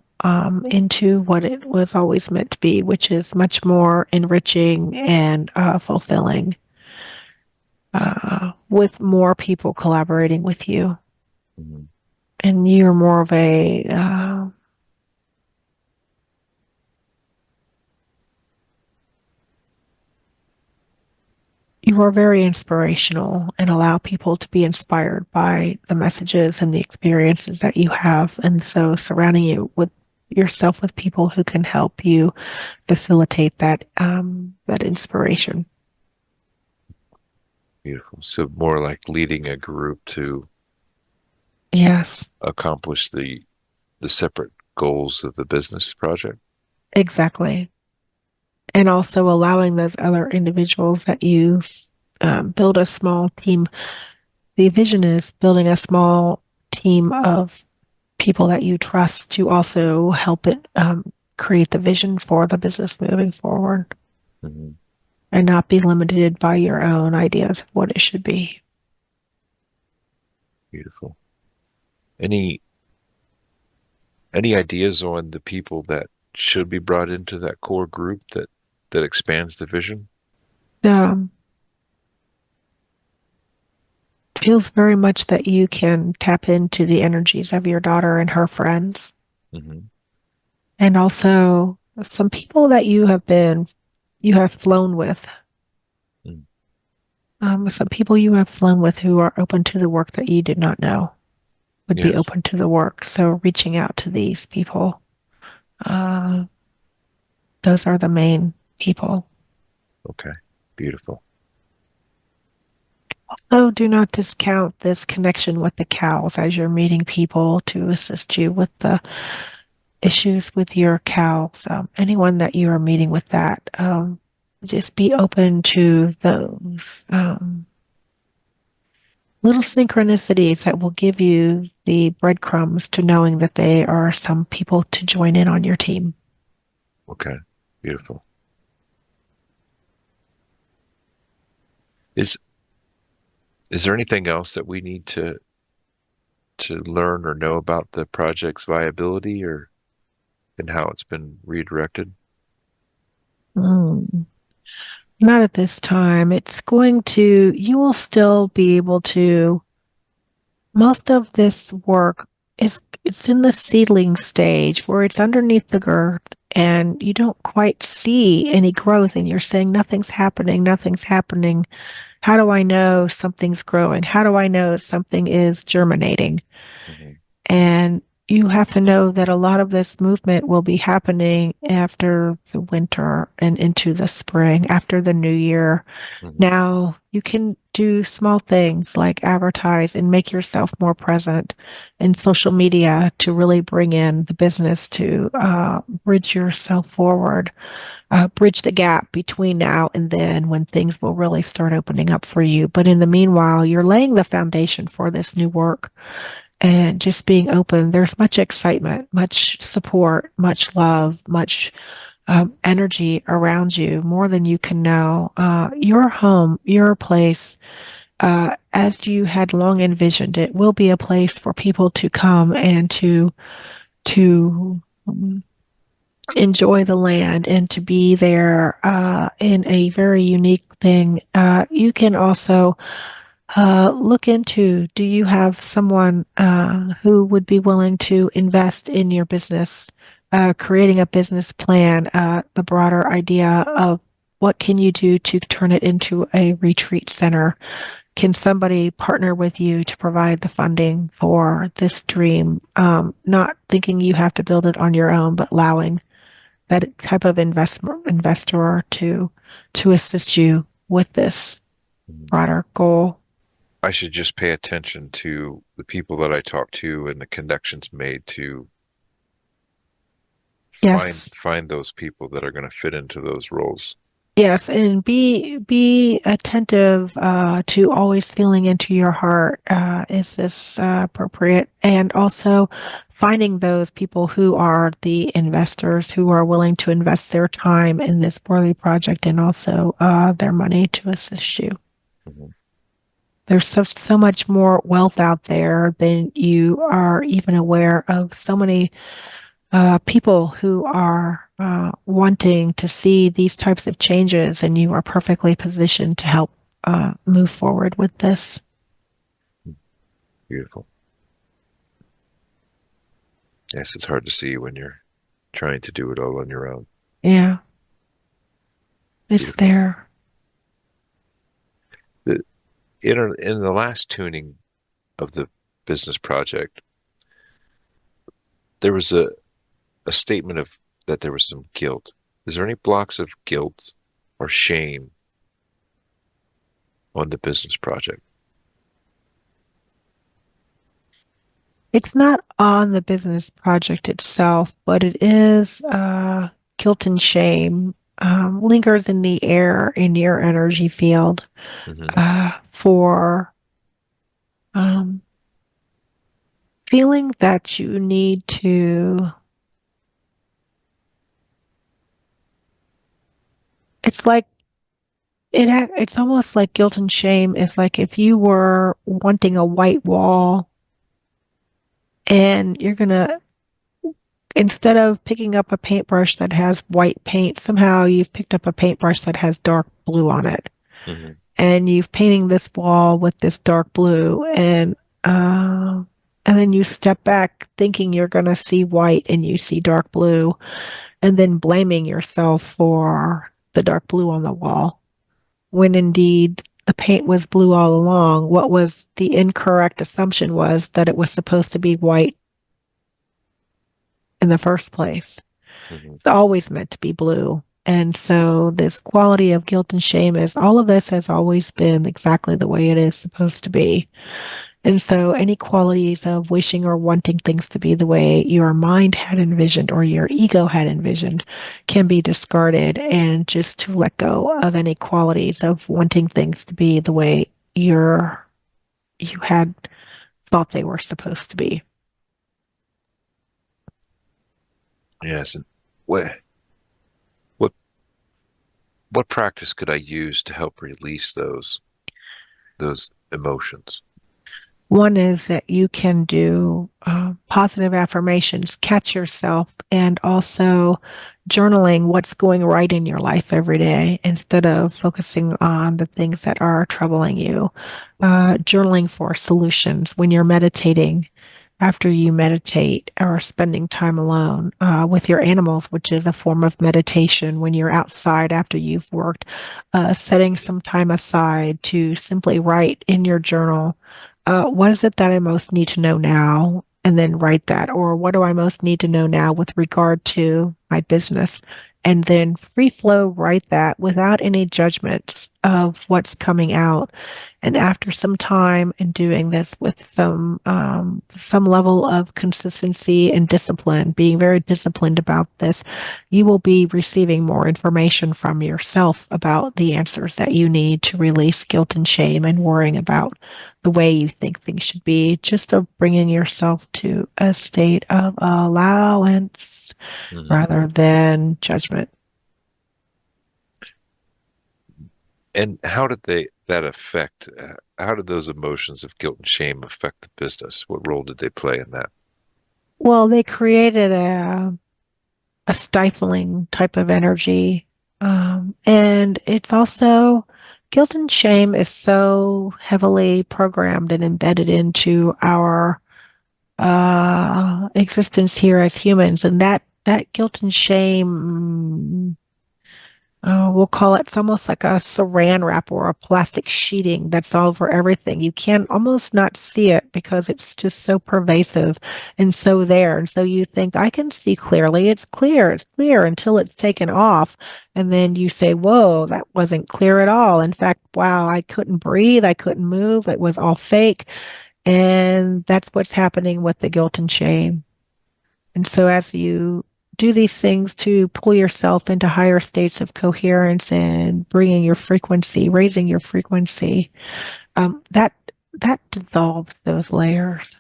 into what it was always meant to be, which is much more enriching and fulfilling, with more people collaborating with you. Mhm. And you're more of a, you are very inspirational and allow people to be inspired by the messages and the experiences that you have. And so surrounding you with yourself with people who can help you facilitate that inspiration. Beautiful. So more like leading a group to Yes, accomplish the separate goals of the business project. exactly. And also allowing those other individuals that you, build a small team. The vision is building a small team of people that you trust to also help it, create the vision for the business moving forward, Hmm. and not be limited by your own ideas of what it should be. Beautiful. Any any ideas on the people that should be brought into that core group that expands the vision? Um, Feels very much that you can tap into the energies of your daughter and her friends, Hmm. and also some people that you have flown with, Mm. some people you have flown with who are open to the work that you did not know would be Yes. open to the work. So reaching out to these people, uh, those are the main people. Okay. Beautiful. So do not discount this connection with the cows as you're meeting people to assist you with the issues with your cows. Anyone that you are meeting with that, just be open to those, little synchronicities that will give you the breadcrumbs to knowing that they are some people to join in on your team. Okay. Beautiful. Is is there anything else that we need to learn or know about the project's viability or and how it's been redirected? Mm. Not at this time. You will still be able to, most of this work it's in the seedling stage where it's underneath the girth and you don't quite see any growth, and you're saying nothing's happening, nothing's happening. How do I know something's growing? How do I know something is germinating? Hmm. And you have to know that a lot of this movement will be happening after the winter and into the spring, after the new year. Hmm. Now you can do small things like advertise and make yourself more present in social media to really bring in the business to, bridge yourself forward, bridge the gap between now and then when things will really start opening up for you. But in the meanwhile, you're laying the foundation for this new work and just being open. There's much excitement, much support, much love, much, energy around you, more than you can know. Your home, your place, as you had long envisioned it, will be a place for people to come and to enjoy the land and to be there, in a very unique thing. You can also, look into, do you have someone who would be willing to invest in your business, creating a business plan, the broader idea of what can you do to turn it into a retreat center? Can somebody partner with you to provide the funding for this dream? Not thinking you have to build it on your own, but allowing that type of investor to assist you with this Mhm. broader goal. I should just pay attention to the people that I talk to and the connections made to find Yes. find those people that are going to fit into those roles. Yes, and be attentive to always feeling into your heart. Is this appropriate? And also finding those people who are the investors who are willing to invest their time in this worthy project and also their money to assist you. Mhm. There's so much more wealth out there than you are even aware of. So many people who are wanting to see these types of changes, and you are perfectly positioned to help move forward with this. Beautiful. Yes, it's hard to see when you're trying to do it all on your own. Yeah, it's Beautiful. there. The, in the last tuning of the business project, there was a statement of that there was some guilt. Is there any blocks of guilt or shame on the business project? It's not on the business project itself, but it is guilt and shame lingers in the air in your energy field Hmm. for um, feeling that you need to. It's like it's almost like guilt and shame is like if you were wanting a white wall and you're gonna, instead of picking up a paintbrush that has white paint, somehow you've picked up a paintbrush that has dark blue on it. Hmm. And you've painting this wall with this dark blue and then you step back thinking you're gonna see white and you see dark blue and then blaming yourself for the dark blue on the wall, when indeed the paint was blue all along. What was the incorrect assumption was that it was supposed to be white in the first place. Hmm. It's always meant to be blue. And so this quality of guilt and shame is all of this has always been exactly the way it is supposed to be. And so any qualities of wishing or wanting things to be the way your mind had envisioned or your ego had envisioned can be discarded, and just to let go of any qualities of wanting things to be the way you had thought they were supposed to be. Yes. And what what practice could I use to help release those emotions? One is that you can do positive affirmations, catch yourself, and also journaling what's going right in your life every day instead of focusing on the things that are troubling you. Journaling for solutions when you're meditating, after you meditate, or spending time alone with your animals, which is a form of meditation when you're outside after you've worked, setting some time aside to simply write in your journal, what is it that I most need to know now? And then write that. Or what do I most need to know now with regard to my business? And then free flow write that without any judgments of what's coming out. And after some time in doing this with some level of consistency and discipline, being very disciplined about this, you will be receiving more information from yourself about the answers that you need to release guilt and shame and worrying about the way you think things should be, just of bringing yourself to a state of allowance Hmm. rather than judgment. And how did that affect, how did those emotions of guilt and shame affect the business? What role did they play in that? Well, they created a stifling type of energy. And it's also Guilt and shame is so heavily programmed and embedded into our existence here as humans, and that guilt and shame, we'll call it, it's almost like a saran wrap or a plastic sheeting that's all over everything. You can almost not see it because it's just so pervasive and so there. And so you think, I can see clearly. It's clear until it's taken off. And then you say, whoa, that wasn't clear at all. In fact, wow, I couldn't breathe. I couldn't move. It was all fake. And that's what's happening with the guilt and shame. And so as you do these things to pull yourself into higher states of coherence and bringing your frequency, raising your frequency, that dissolves those layers.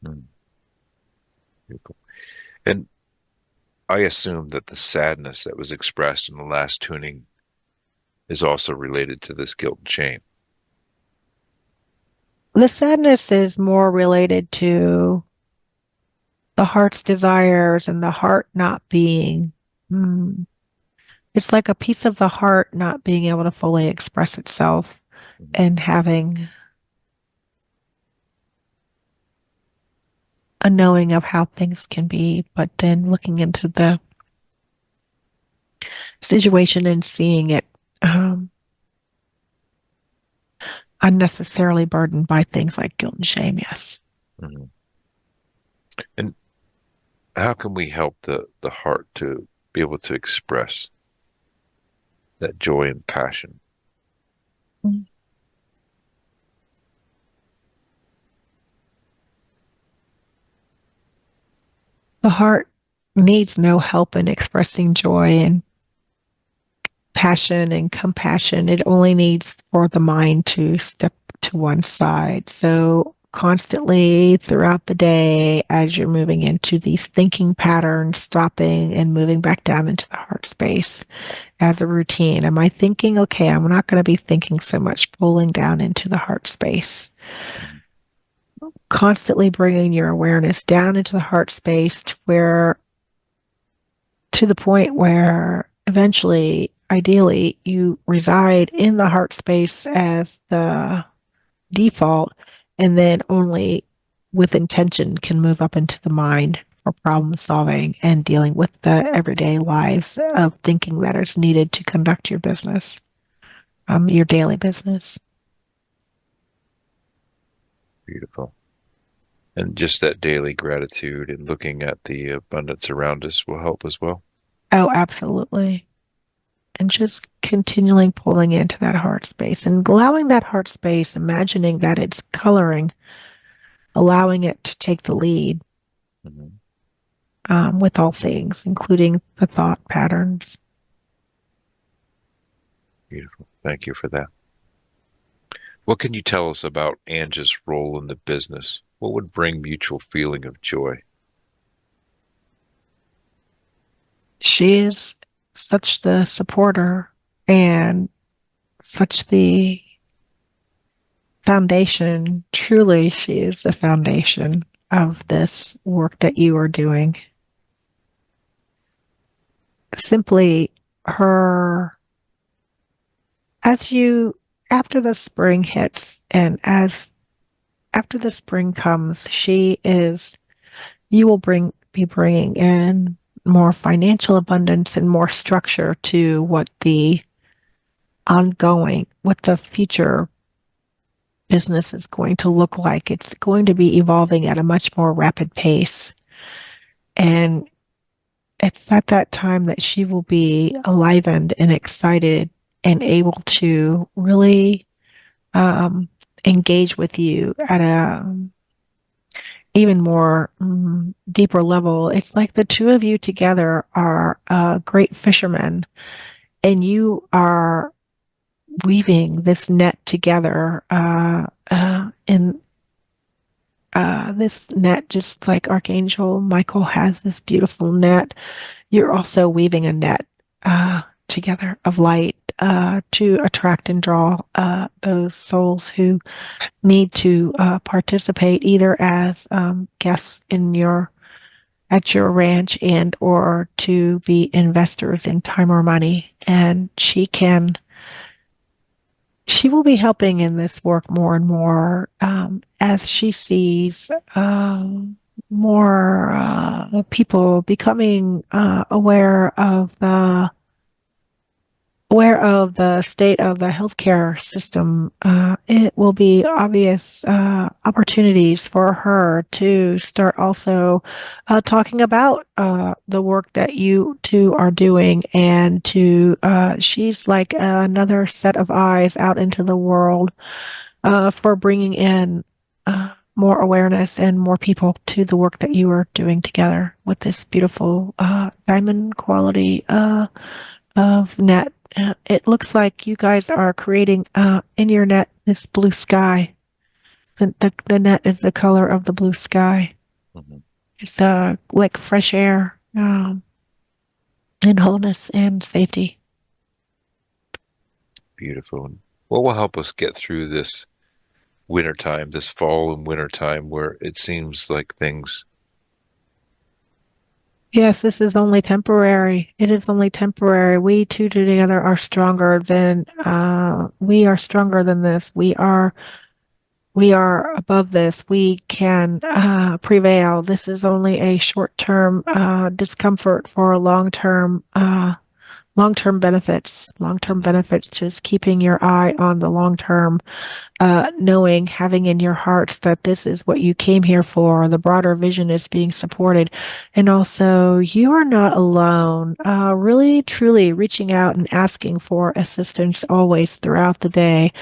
Mm, beautiful. And I assume that the sadness that was expressed in the last tuning is also related to this guilt and shame. The sadness is more related to the heart's desires and the heart not being. Mm, it's like a piece of the heart not being able to fully express itself Mhm. and having a knowing of how things can be, but then looking into the situation and seeing it unnecessarily burdened by things like guilt and shame. Yes. Mhm. And how can we help the heart to be able to express that joy and passion? The heart needs no help in expressing joy and passion and compassion. It only needs for the mind to step to one side. So constantly throughout the day, as you're moving into these thinking patterns, stopping and moving back down into the heart space as a routine. Am I thinking, okay, I'm not going to be thinking so much, pulling down into the heart space, Mhm. constantly bringing your awareness down into the heart space to the point where eventually, ideally, you reside in the heart space as the default, and then only with intention can move up into the mind for problem solving and dealing with the everyday lives of thinking that is needed to conduct your business, your daily business. Beautiful. And just that daily gratitude and looking at the abundance around us will help as well. Oh, absolutely. And just continually pulling into that heart space and allowing that heart space, imagining that it's coloring, allowing it to take the lead Mhm. with all things, including the thought patterns. Beautiful. Thank you for that. What can you tell us about Anja's role in the business? What would bring mutual feeling of joy? She is such the supporter and such the foundation. Truly, she is the foundation of this work that you are doing. Simply her, as you, after the spring hits and as after the spring comes, you will be bringing in more financial abundance and more structure to what the future business is going to look like. It's going to be evolving at a much more rapid pace. And it's at that time that she will be enlivened and excited and able to really um, engage with you at a even more deeper level. It's like the two of you together are great fishermen, and you are weaving this net together in this net, just like Archangel Michael has this beautiful net. You're also weaving a net together of light to attract and draw those souls who need to participate either as guests in your at your ranch and or to be investors in time or money. And she can. She will be helping in this work more and more as she sees more people becoming aware of the state of the healthcare system. It will be obvious opportunities for her to start also talking about the work that you two are doing, and to she's like another set of eyes out into the world for bringing in more awareness and more people to the work that you are doing together with this beautiful diamond quality of net. It looks like you guys are creating in your net this blue sky. The net is the color of the blue sky. Hmm. It's like fresh air and wholeness and safety. Beautiful. And what will help us get through this wintertime, this fall and wintertime where it seems like things. Yes, this is only temporary. It is only temporary. We two together are stronger than we are stronger than this. We are above this. We can prevail. This is only a short-term discomfort for long-term benefits. Long-term Mhm. benefits. Just keeping your eye on the long-term, knowing, having in your hearts that this is what you came here for. The broader vision is being supported. And also, you are not alone. Really, truly reaching out and asking for assistance always throughout the day,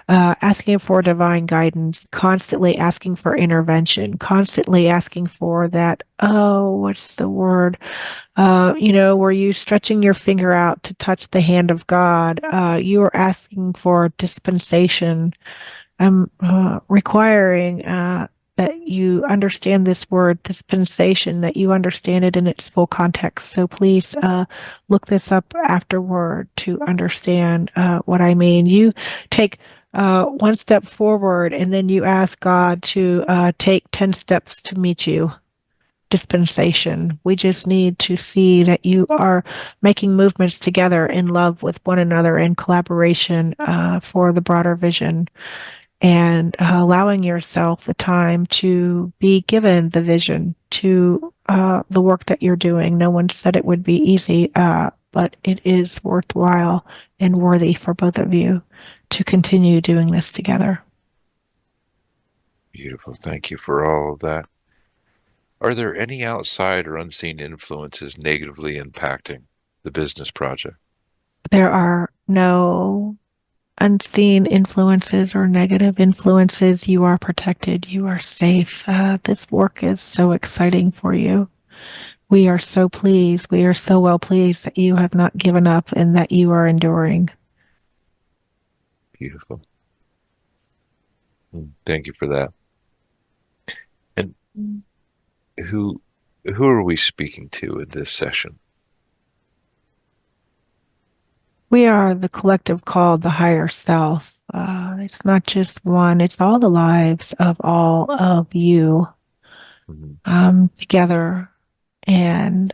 asking for divine guidance, constantly asking for intervention, constantly asking for that. Oh, what's the word? Were you stretching your finger out to touch the hand of God? You are asking for dispensation. I'm requiring that you understand this word dispensation, that you understand it in its full context. So please look this up afterward to understand what I mean. You take one step forward, and then you ask God to take 10 steps to meet you. Dispensation. We just need to see that you are making movements together in love with one another in collaboration for the broader vision, and allowing yourself the time to be given the vision to the work that you're doing. No one said it would be easy, but it is worthwhile and worthy for both of you to continue doing this together. Beautiful. Thank you for all of that. Are there any outside or unseen influences negatively impacting the business project? There are no unseen influences or negative influences. You are protected. You are safe. This work is so exciting for you. We are so pleased. We are so well pleased that you have not given up and that you are enduring. Beautiful. Thank you for that. And who who are we speaking to in this session? We are the collective called the higher self. It's not just one, it's all the lives of all of you Mhm. together. And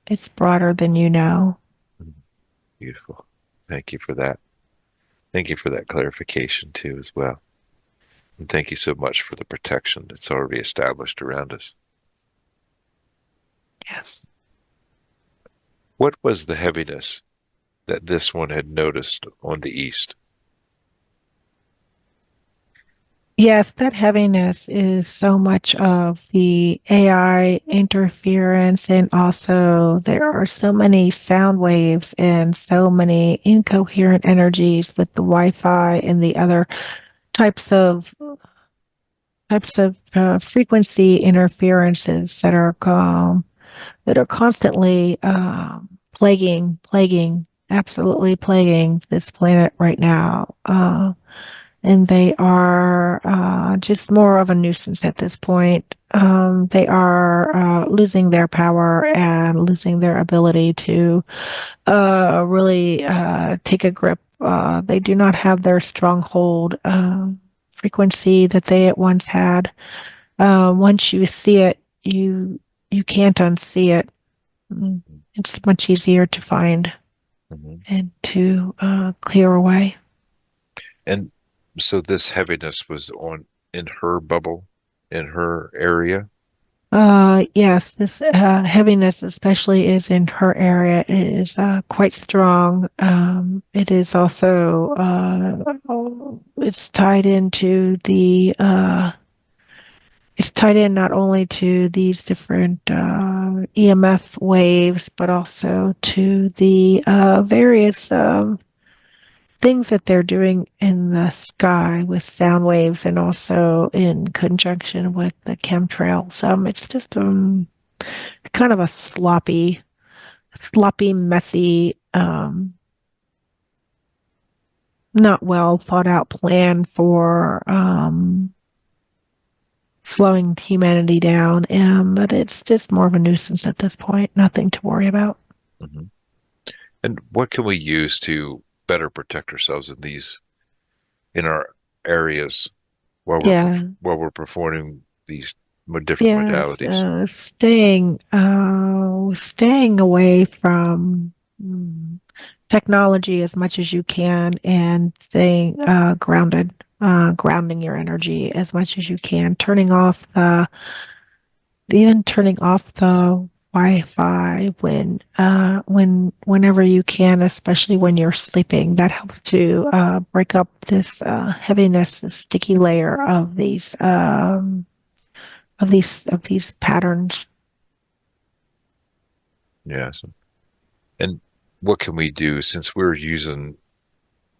it's broader than you know. Mhm. Beautiful. Thank you for that. Thank you for that clarification too, as well. And thank you so much for the protection that's already established around us. Yes. What was the heaviness that this one had noticed on the east? Yes, that heaviness is so much of the AI interference, and also there are so many sound waves and so many incoherent energies with the Wi-Fi and the other types of frequency interferences that are constantly absolutely plaguing this planet right now. And they are just more of a nuisance at this point. They are losing their power and losing their ability to really take a grip. They do not have their stronghold frequency that they at once had. Once you see it, you can't unsee it. Mm. It's much easier to find Mhm. and to clear away. And so this heaviness was on in her bubble, in her area. Yes, this heaviness especially is in her area. It is quite strong. It is also it's tied into the it's tied in not only to these different EMF waves, but also to the various things that they're doing in the sky with sound waves and also in conjunction with the chemtrails. It's just kind of a sloppy, messy, not well thought out plan for slowing humanity down. But it's just more of a nuisance at this point. Nothing to worry about. Hmm. And what can we use to better protect ourselves in our areas Yeah. while we're performing these different Yes, modalities? staying away from technology as much as you can and staying grounded, grounding your energy as much as you can, turning off the Wi-Fi whenever you can, especially when you're sleeping. That helps to break up this heaviness, this sticky layer of these patterns. Yes. And what can we do since we're using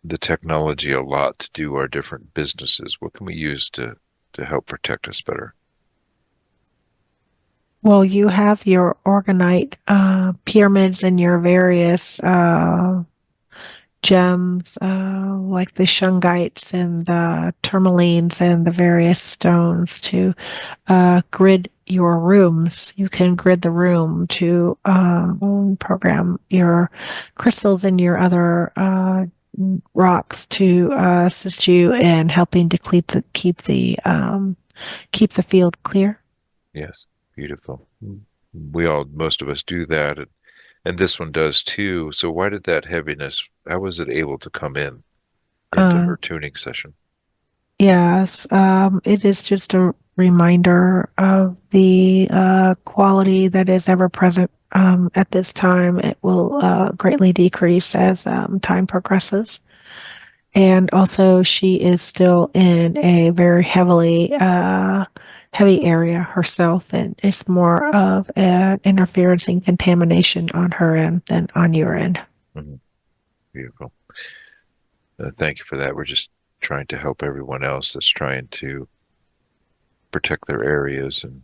the technology a lot to do our different businesses? What can we use to help protect us better? Well, you have your organite pyramids and your various gems, like the shungites and the tourmalines and the various stones to grid your rooms. You can grid the room to program your crystals and your other rocks to assist you in helping to keep the field clear. Yes, beautiful. Most of us do that, and this one does too. So why did that heaviness, how was it able to come into Uh, her tuning session? yes, it is just a reminder of the quality that is ever present at this time. It will greatly decrease as time progresses. And also, she is still in a very heavy area herself, and it's more of an interference and contamination on her end than on your end. Mhm. Beautiful. Thank you for that. We're just trying to help everyone else that's trying to protect their areas and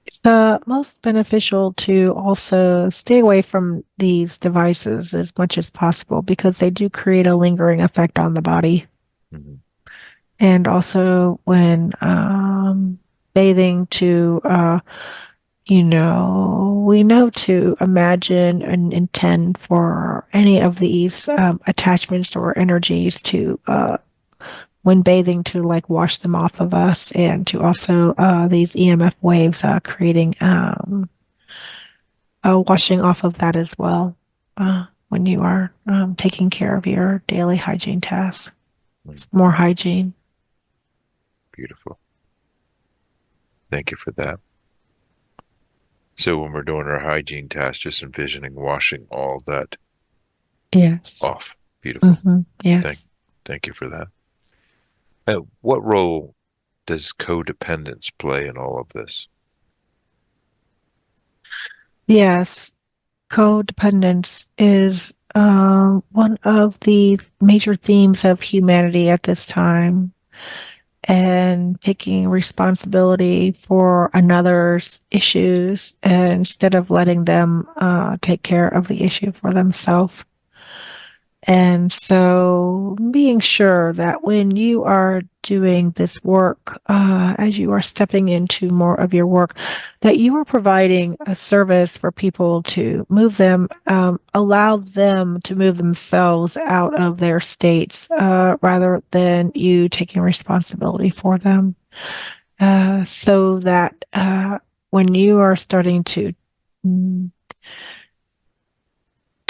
It's most beneficial to also stay away from these devices as much as possible because they do create a lingering effect on the body. mhm, And also when bathing to we know to imagine and intend for any of these attachments or energies to, when bathing, to like wash them off of us, and to also these EMF waves creating washing off of that as well when you are taking care of your daily hygiene tasks. mhm. It's more hygiene. Beautiful. Thank you for that. So when we're doing our hygiene task, just envisioning washing all that Yes. off. Beautiful. Thank, Yes. thank you for that. What role does codependence play in all of this? Yes. Codependence is one of the major themes of humanity at this time, and taking responsibility for another's issues instead of letting them take care of the issue for themselves. And so being sure that when you are doing this work, as you are stepping into more of your work, that you are providing a service for people to move them, allow them to move themselves out of their states, rather than you taking responsibility for them. So that when you are starting mm,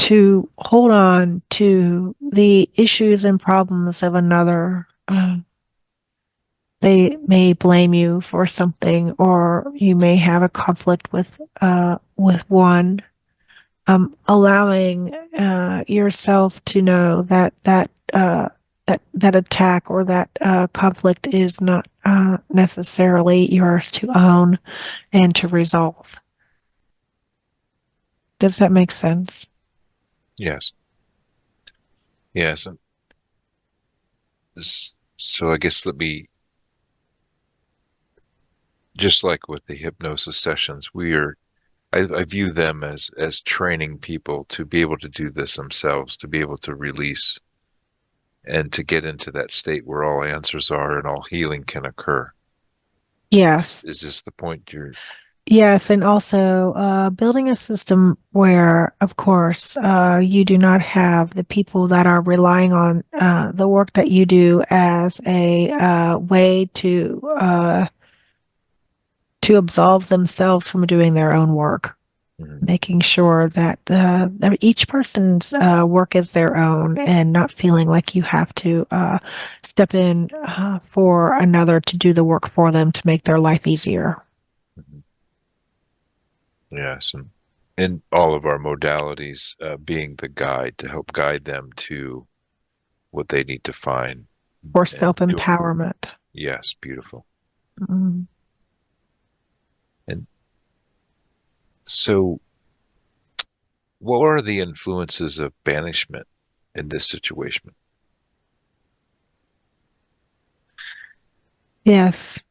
to hold on to the issues and problems of another. They may blame you for something, or you may have a conflict with one. Allowing yourself to know that attack or that conflict is not necessarily yours to own and to resolve. Does that make sense? Yes. Yes. And so I guess let me, just like with the hypnosis sessions, I view them as training people to be able to do this themselves, to be able to release and to get into that state where all answers are and all healing can occur. Yes. Is this the point you're? Yes, and also building a system where, of course, you do not have the people that are relying on the work that you do as a way to absolve themselves from doing their own work, Mhm. making sure that each person's work is their own and not feeling like you have to step in for another to do the work for them to make their life easier. Mhm. Yes, and in all of our modalities, being the guide to help guide them to what they need to find For and do. self-empowerment. Yes, beautiful. Mm. And so, what are the influences of banishment in this situation? Yes,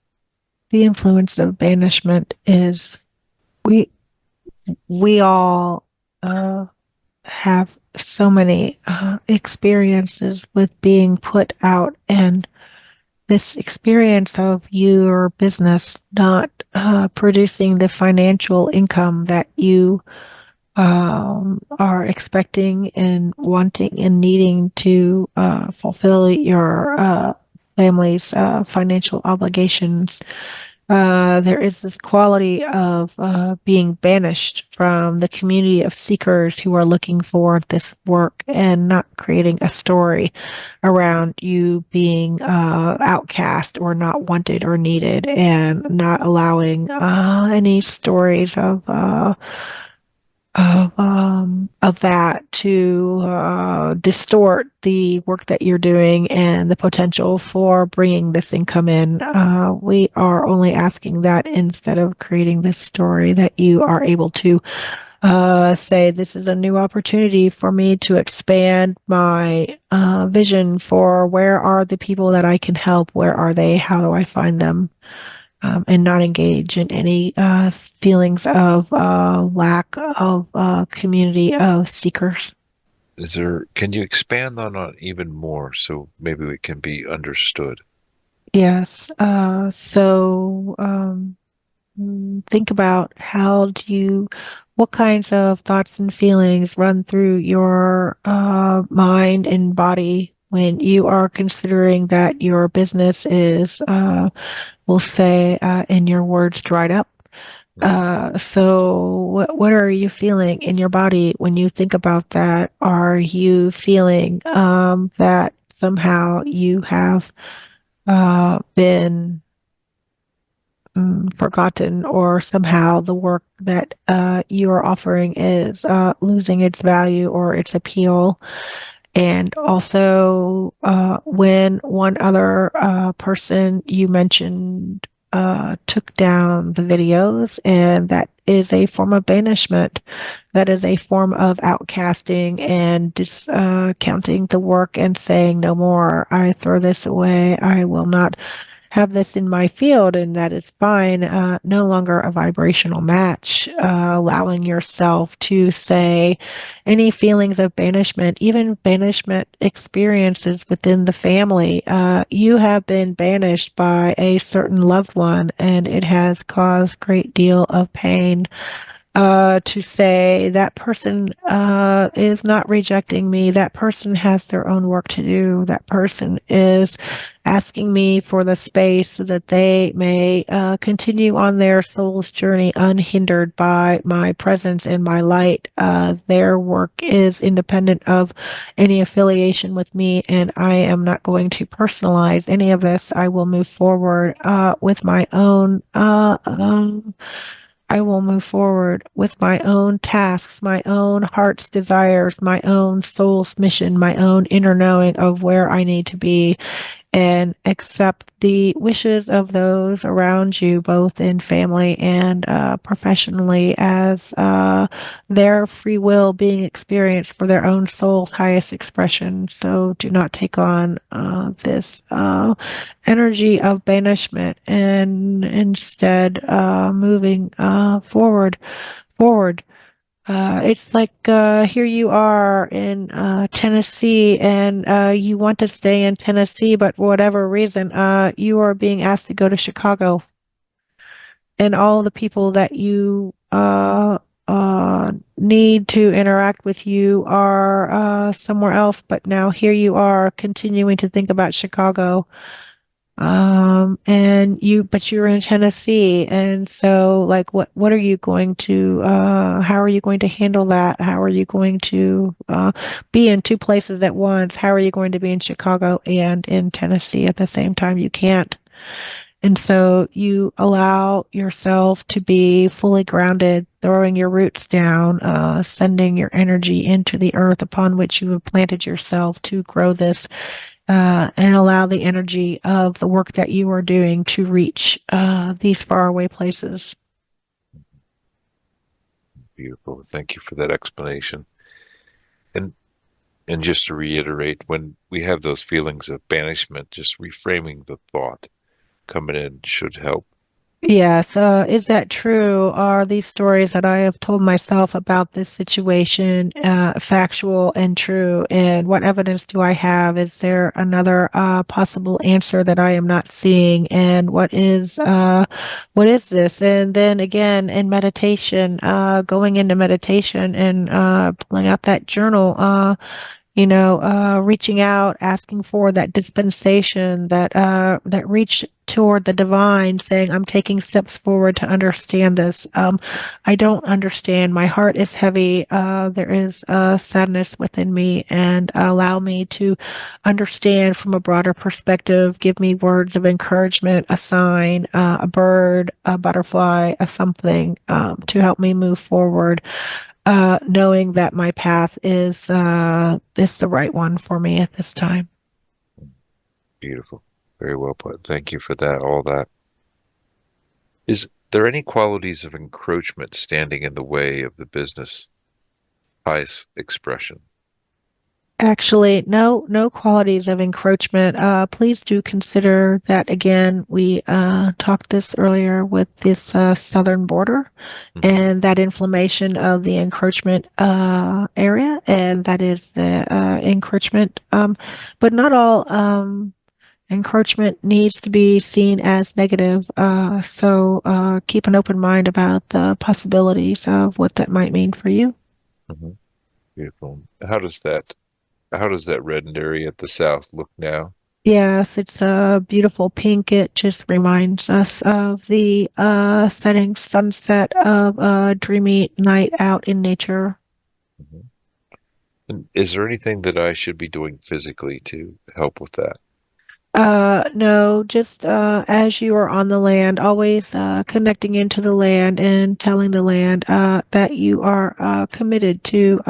the influence of banishment is we we all have so many experiences with being put out, and this experience of your business not producing the financial income that you are expecting and wanting and needing to fulfill your family's financial obligations. There is this quality of being banished from the community of seekers who are looking for this work and not creating a story around you being outcast or not wanted or needed, and not allowing any stories of that to distort the work that you're doing and the potential for bringing this income in. We are only asking that instead of creating this story, that you are able to say, this is a new opportunity for me to expand my vision for where are the people that I can help, where are they, how do I find them, and not engage in any feelings of lack of community of seekers. Can you expand on it even more so maybe it can be understood? Yes. Think about what kinds of thoughts and feelings run through your mind and body when you are considering that your business is, we'll say, in your words, dried up. Mhm. So what are you feeling in your body when you think about that? Are you feeling that somehow you have been forgotten, or somehow the work that you are offering is losing its value or its appeal? And also, when one other person you mentioned took down the videos, and that is a form of banishment, that is a form of outcasting and discounting the work and saying, no more, I throw this away, I will not have this in my field, and that is fine. No longer a vibrational match. Allowing yourself to say any feelings of banishment, even banishment experiences within the family. You have been banished by a certain loved one, and it has caused great deal of pain to say that person is not rejecting me. That person has their own work to do. That person is asking me for the space so that they may continue on their soul's journey unhindered by my presence and my light. Their work is independent of any affiliation with me, and I am not going to personalize any of this. I will move forward with my own. I will move forward with my own tasks, my own heart's desires, my own soul's mission, my own inner knowing of where I need to be, and accept the wishes of those around you, both in family and professionally, as their free will being experienced for their own soul's highest expression. So do not take on this energy of banishment, and instead moving forward. It's like here you are in Tennessee, and you want to stay in Tennessee, but for whatever reason, you are being asked to go to Chicago, and all the people that you need to interact with you are somewhere else. But now here you are, continuing to think about Chicago, but you're in Tennessee, and so like what are you going to how are you going to handle that? How are you going to be in two places at once? How are you going to be in Chicago and in Tennessee at the same time? You can't. And so you allow yourself to be fully grounded, throwing your roots down, sending your energy into the earth upon which you have planted yourself to grow this, and allow the energy of the work that you are doing to reach these faraway places. Beautiful. Thank you for that explanation. And and just to reiterate, when we have those feelings of banishment, just reframing the thought coming in should help. Yes, is that true? Are these stories that I have told myself about this situation factual and true? And what evidence do I have? Is there another possible answer that I am not seeing? And what is this? And then again, in meditation, going into meditation and pulling out that journal, reaching out, asking for that dispensation, that reach toward the divine, saying, "I'm taking steps forward to understand this. I don't understand. My heart is heavy. There is sadness within me, and allow me to understand from a broader perspective. Give me words of encouragement, a sign, a bird, a butterfly, a something to help me move forward." Knowing that my path is the right one for me at this time. Beautiful. Very well put. Thank you for that, all that. Is there any qualities of encroachment standing in the way of the business highest expression? Actually, no qualities of encroachment. Please do consider that again. We talked this earlier with this southern border Hmm. and that inflammation of the encroachment area, and that is the encroachment. But not all encroachment needs to be seen as negative. So keep an open mind about the possibilities of what that might mean for you. Hmm. Beautiful. How does that reddened area at the south look now? Yes, it's a beautiful pink. It just reminds us of the setting sunset of a dreamy night out in nature. Hmm. And is there anything that I should be doing physically to help with that? No, just as you are on the land, always connecting into the land and telling the land that you are committed to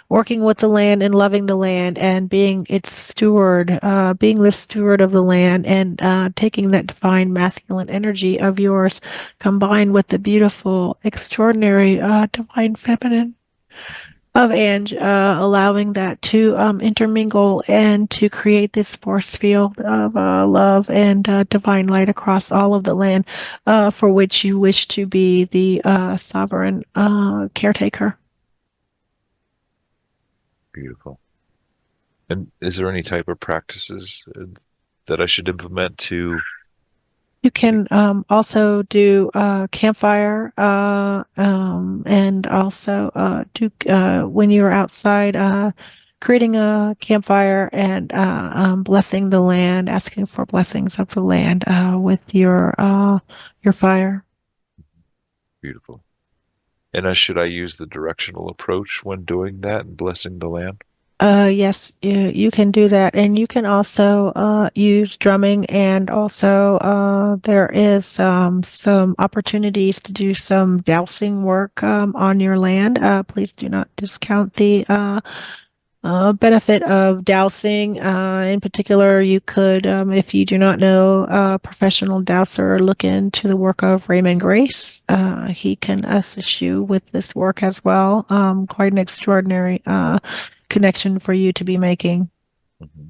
working with the land and loving the land and being its steward, being the steward of the land, and taking that divine masculine energy of yours combined with the beautiful, extraordinary divine feminine of Ange, allowing that to intermingle and to create this force field of love and divine light across all of the land, for which you wish to be the sovereign caretaker. Beautiful. And is there any type of practices that I should implement to You can also do campfire and also do when you're outside creating a campfire and blessing the land, asking for blessings of the land with your fire. Beautiful. And should I use the directional approach when doing that and blessing the land? Yes, you can do that. And you can also use drumming, and also there is some opportunities to do some dowsing work on your land. Please do not discount the benefit of dowsing. In particular, you could, if you do not know a professional dowser, look into the work of Raymond Grace. He can assist you with this work as well. Quite an extraordinary connection for you to be making. Hmm.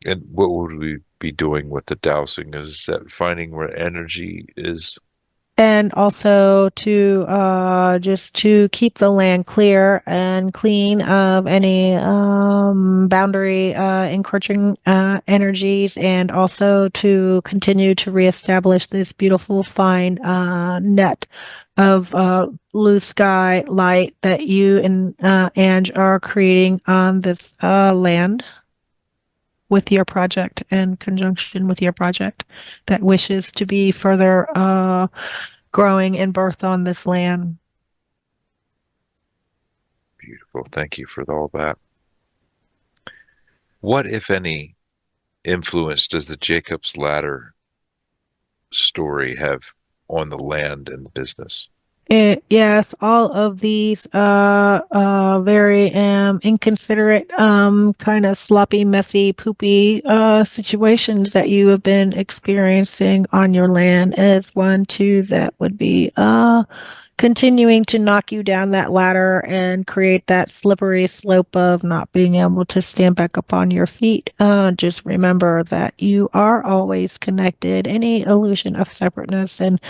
And what would we be doing with the dowsing? Is that finding where energy is? And also to just to keep the land clear and clean of any boundary encroaching energies, and also to continue to reestablish this beautiful fine net of blue sky light that you and Ange are creating on this land with your project, in conjunction with your project that wishes to be further growing and birth on this land. Beautiful. Thank you for all that. What, if any, influence does the Jacob's Ladder story have on the land and the business? Yes, all of these very inconsiderate, kind of sloppy, messy, poopy situations that you have been experiencing on your land is one too that would be continuing to knock you down that ladder and create that slippery slope of not being able to stand back up on your feet. Just remember that you are always connected. Any illusion of separateness and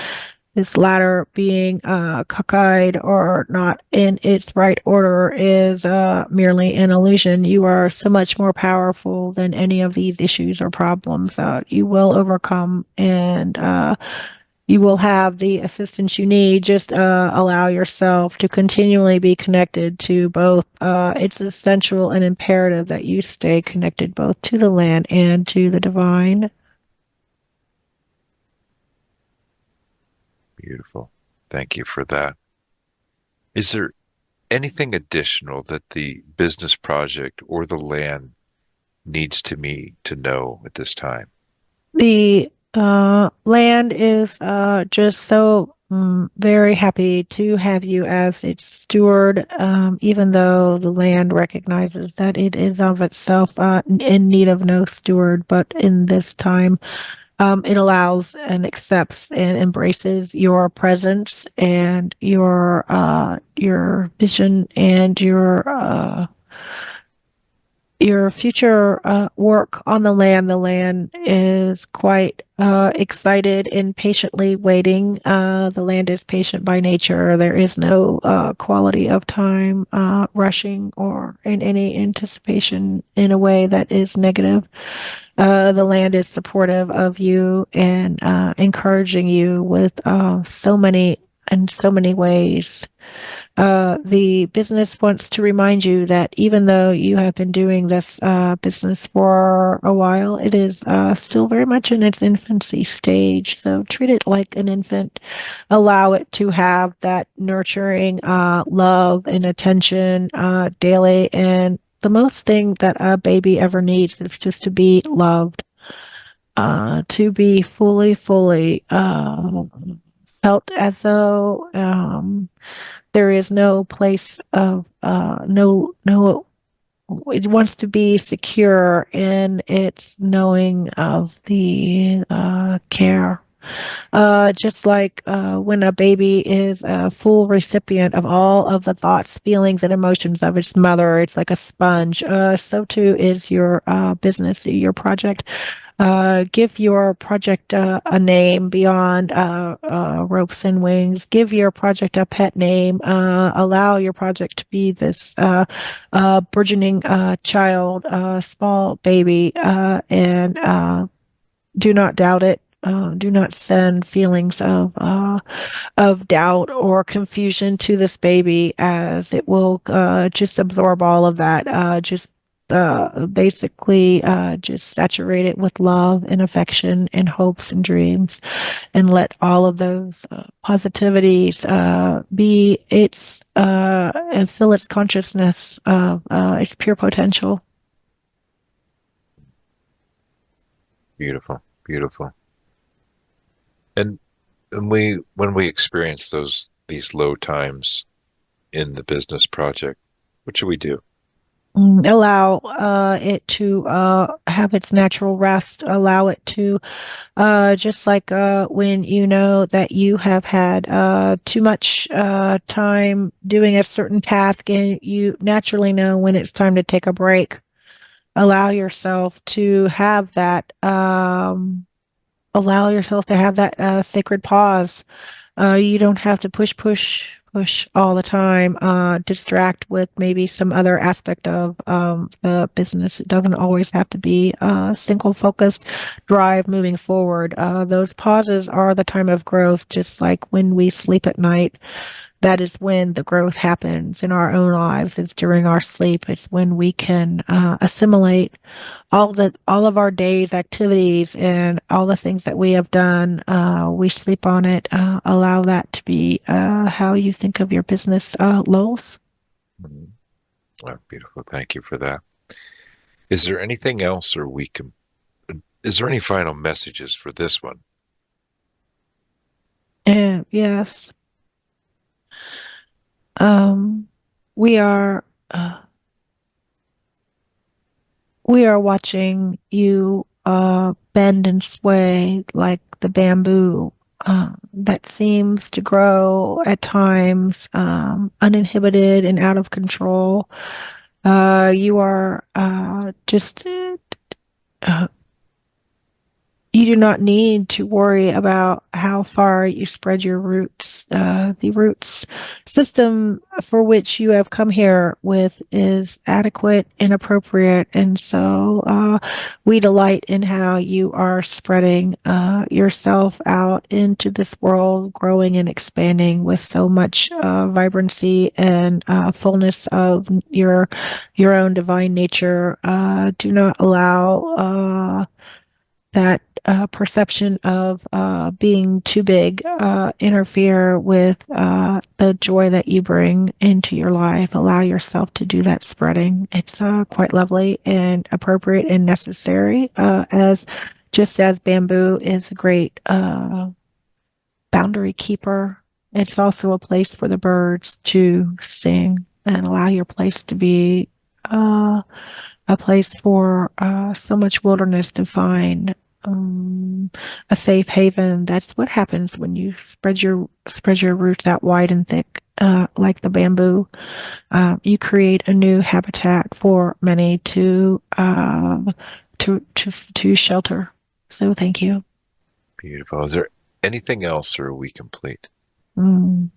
this ladder being cockeyed or not in its right order is merely an illusion. You are so much more powerful than any of these issues or problems. You will overcome, and you will have the assistance you need. Just allow yourself to continually be connected to both. It's essential and imperative that you stay connected both to the land and to the divine. Beautiful. Thank you for that. Is there anything additional that the business project or the land needs to me to know at this time? The land is just so very happy to have you as its steward, even though the land recognizes that it is of itself in need of no steward. But in this time, it allows and accepts and embraces your presence and your vision and your future work on the land. The land is quite excited and patiently waiting. The land is patient by nature. There is no quality of time rushing or in any anticipation in a way that is negative. The land is supportive of you and encouraging you with so many in so many ways. The business wants to remind you that even though you have been doing this business for a while, it is still very much in its infancy stage. So treat it like an infant. Allow it to have that nurturing love and attention daily. And the most thing that a baby ever needs is just to be loved, to be fully felt as though there is no place of no, it wants to be secure in its knowing of the care. Just like when a baby is a full recipient of all of the thoughts, feelings, and emotions of its mother, it's like a sponge. So too is your business, your project. Give your project a name beyond ropes and wings. Give your project a pet name. Allow your project to be this burgeoning child, small baby, and do not doubt it. Do not send feelings of doubt or confusion to this baby, as it will just absorb all of that. Just basically just saturate it with love and affection and hopes and dreams, and let all of those positivities be its and fill its consciousness of its pure potential. Beautiful, beautiful. And when we experience these low times in the business project, what should we do? Allow it to have its natural rest. Allow it to just like when you know that you have had too much time doing a certain task, and you naturally know when it's time to take a break. Allow yourself to have that. Allow yourself to have that sacred pause. You don't have to push all the time. Distract with maybe some other aspect of the business. It doesn't always have to be a single focused drive moving forward. Those pauses are the time of growth, just like when we sleep at night. That is when the growth happens in our own lives. It's during our sleep. It's when we can assimilate all of our day's activities and all the things that we have done. We sleep on it. Allow that to be how you think of your business lows. Mhm. Oh, beautiful. Thank you for that. Is there anything else, or is there any final messages for this one? And yes, um, we are. We are watching you bend and sway like the bamboo that seems to grow at times uninhibited and out of control. You are just you do not need to worry about how far you spread your roots. The roots system for which you have come here with is adequate and appropriate. And so we delight in how you are spreading yourself out into this world, growing and expanding with so much vibrancy and fullness of your own divine nature. Do not allow that perception of being too big interfere with the joy that you bring into your life. Allow yourself to do that spreading. It's quite lovely and appropriate and necessary, as just as bamboo is a great boundary keeper. It's also a place for the birds to sing, and allow your place to be a place for so much wilderness to find a safe haven. That's what happens when you spread your roots out wide and thick, like the bamboo. You create a new habitat for many to shelter. So thank you. Beautiful. Is there anything else, or are we complete?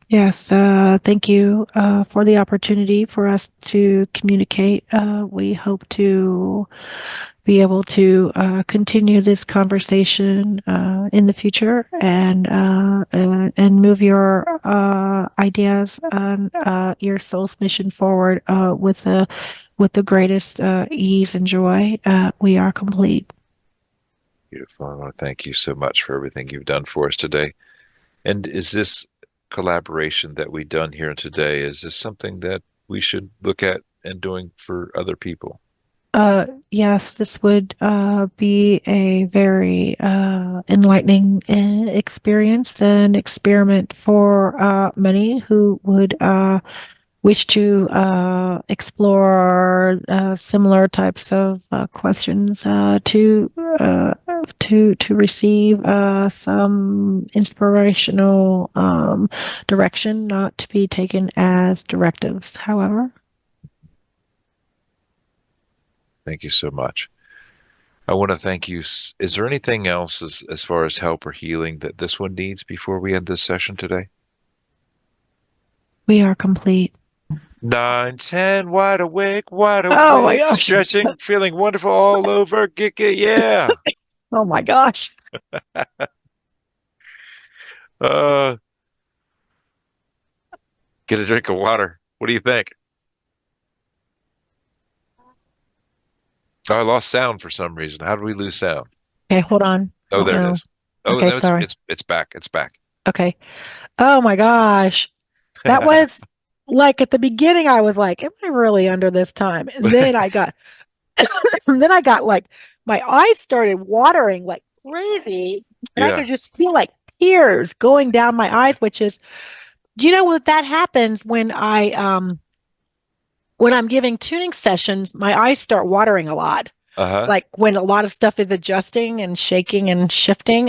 Yes, thank you for the opportunity for us to communicate. We hope to be able to continue this conversation in the future, and move your ideas and your soul's mission forward with the greatest ease and joy. We are complete. Beautiful. I want to thank you so much for everything you've done for us today. And is this collaboration that we've done here today, is this something that we should look at and doing for other people? Yes, this would be a very enlightening experience and experiment for many who would wish to explore similar types of questions to receive some inspirational direction, not to be taken as directives, however. Thank you so much. I want to thank you. Is there anything else as far as help or healing that this one needs before we end this session today? We are complete. 9, 10, wide Oh my awake, gosh. stretching, feeling wonderful all over. Yeah. Oh my gosh. Uh, get a drink of water. What do you think? Oh, I lost sound for some reason. How did we lose sound? Okay, hold on. I Oh, don't there it know. is. Oh, Okay, no, sorry. it's back. It's back. Okay. Oh my gosh. That was like at the beginning, I was like, am I really under this time? And then I got, and then I got like, my eyes started watering like crazy. And I Yeah. could just feel like tears going down my eyes, which is, do you know what that happens when I'm giving tuning sessions, my eyes start watering a lot. Uh-huh. Like when a lot of stuff is adjusting and shaking and shifting.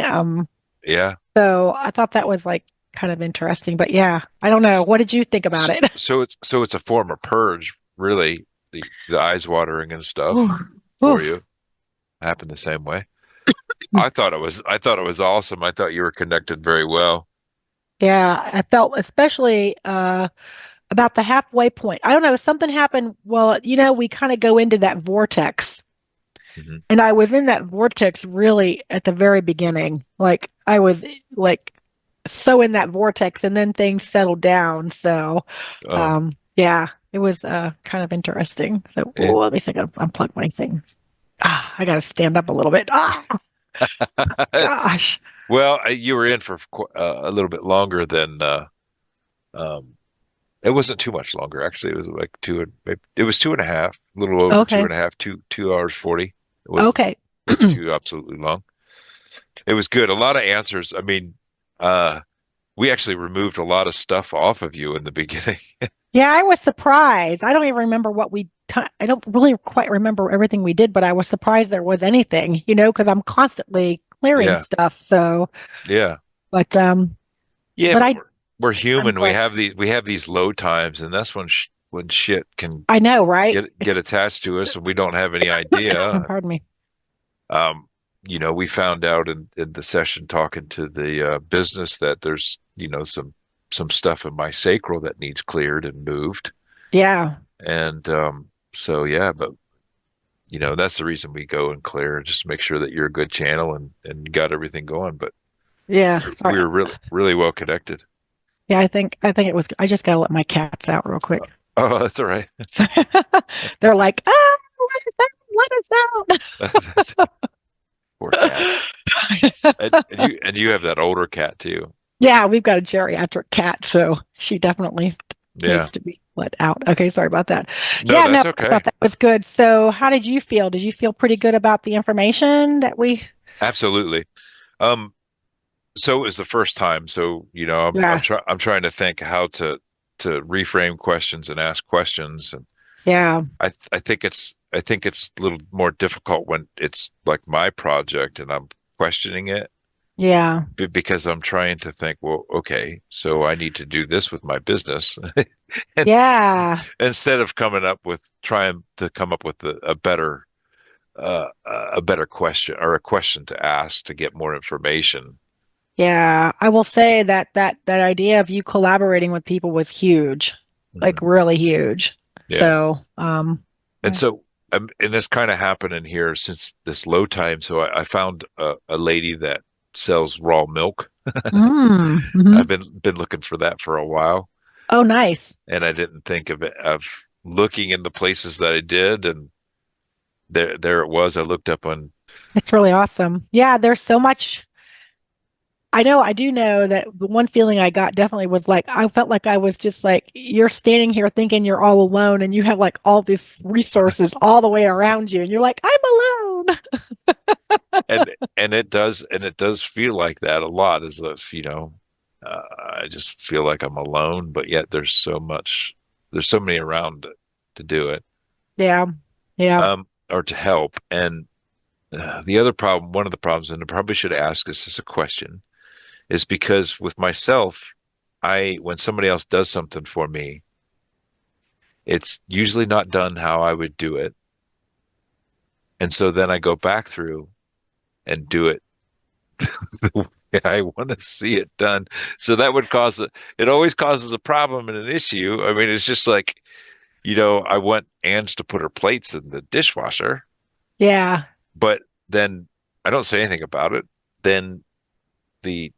Yeah. So I thought that was like kind of interesting. But yeah, I don't know. S- What did you think about it? so it's a form of purge, really. The eyes watering and stuff Oof. for Oof. you happen the same way. I thought it was awesome. I thought you were connected very well. Yeah, I felt especially about the halfway point. I don't know, something happened. Well, we kind of go into that vortex. Hmm. And I was in that vortex really at the very beginning. Like I was like so in that vortex and then things settled down. So Oh, yeah, it was kind of interesting. So and let me think of unplug my thing. I gotta stand up a little bit. Gosh. well, you were in for a little bit longer than um, it wasn't too much longer, actually. It was like it was 2.5, a little over two Okay. and a half, 2 hours 40. Okay. Wasn't too absolutely long. It was good. A lot of answers. I mean, uh, we actually removed a lot of stuff off of you in the beginning. Yeah, I was surprised. I don't even remember I don't really quite remember everything we did, but I was surprised there was anything, because I'm constantly clearing Yeah, stuff. So, yeah, but yeah. but But I we're I'm human. We glad. have these low times, and that's when shit can I know, right? get attached to us, and we don't have any idea. Pardon me. Um, we found out in the session talking to the business that there's some stuff in my sacral that needs cleared and moved, Yeah. and so yeah, but that's the reason we go and clear just to make sure that you're a good channel and got everything going. But Yeah. Sorry. we were really well connected. Yeah, I think it was I just gotta let my cats out real quick. Oh, that's all right. So they're like, let us That's poor cats. out. And you have that older cat too. Yeah, we've got a geriatric cat, so she definitely Yeah. needs to be let out. Okay, sorry about that. No, Yeah, no, that's I thought okay. that was good. So, how did you feel? Did you feel pretty good about the information that we? Absolutely. Um, so it was the first time. So, Yeah, I'm trying to think how to reframe questions and ask questions. And yeah, I think it's a little more difficult when it's like my project and I'm questioning it yeah, because I'm trying to think, well, okay, so I need to do this with my business. And yeah, instead of trying to come up with a better question or a question to ask to get more information. yeah. I will say that idea of you collaborating with people was huge, like Mhm. really huge. Yeah. So, And so, and this kind of happened in here since this low time. So I found a lady that sells raw milk. mhm. I've been looking for that for a while, Oh, nice. and I didn't think of looking in the places that I did, and there it was. I looked up on. It's really awesome. Yeah, there's so much. I know, I do know that the one feeling I got definitely was like, I felt like I was just like, you're standing here thinking you're all alone and you have like all these resources all the way around you. And you're like, I'm alone. And it does feel like that a lot, as if I just feel like I'm alone, but yet there's so many around to do it, Yeah. Yeah. or to help. And the other problem, one of the problems, and I probably should ask this as a question, is because with myself, when somebody else does something for me, it's usually not done how I would do it, and so then I go back through and do it the way I want to see it done. So that would it always causes a problem and an issue. I mean, it's just like, I want Ange to put her plates in the dishwasher, Yeah. but then I don't say anything about it. Then the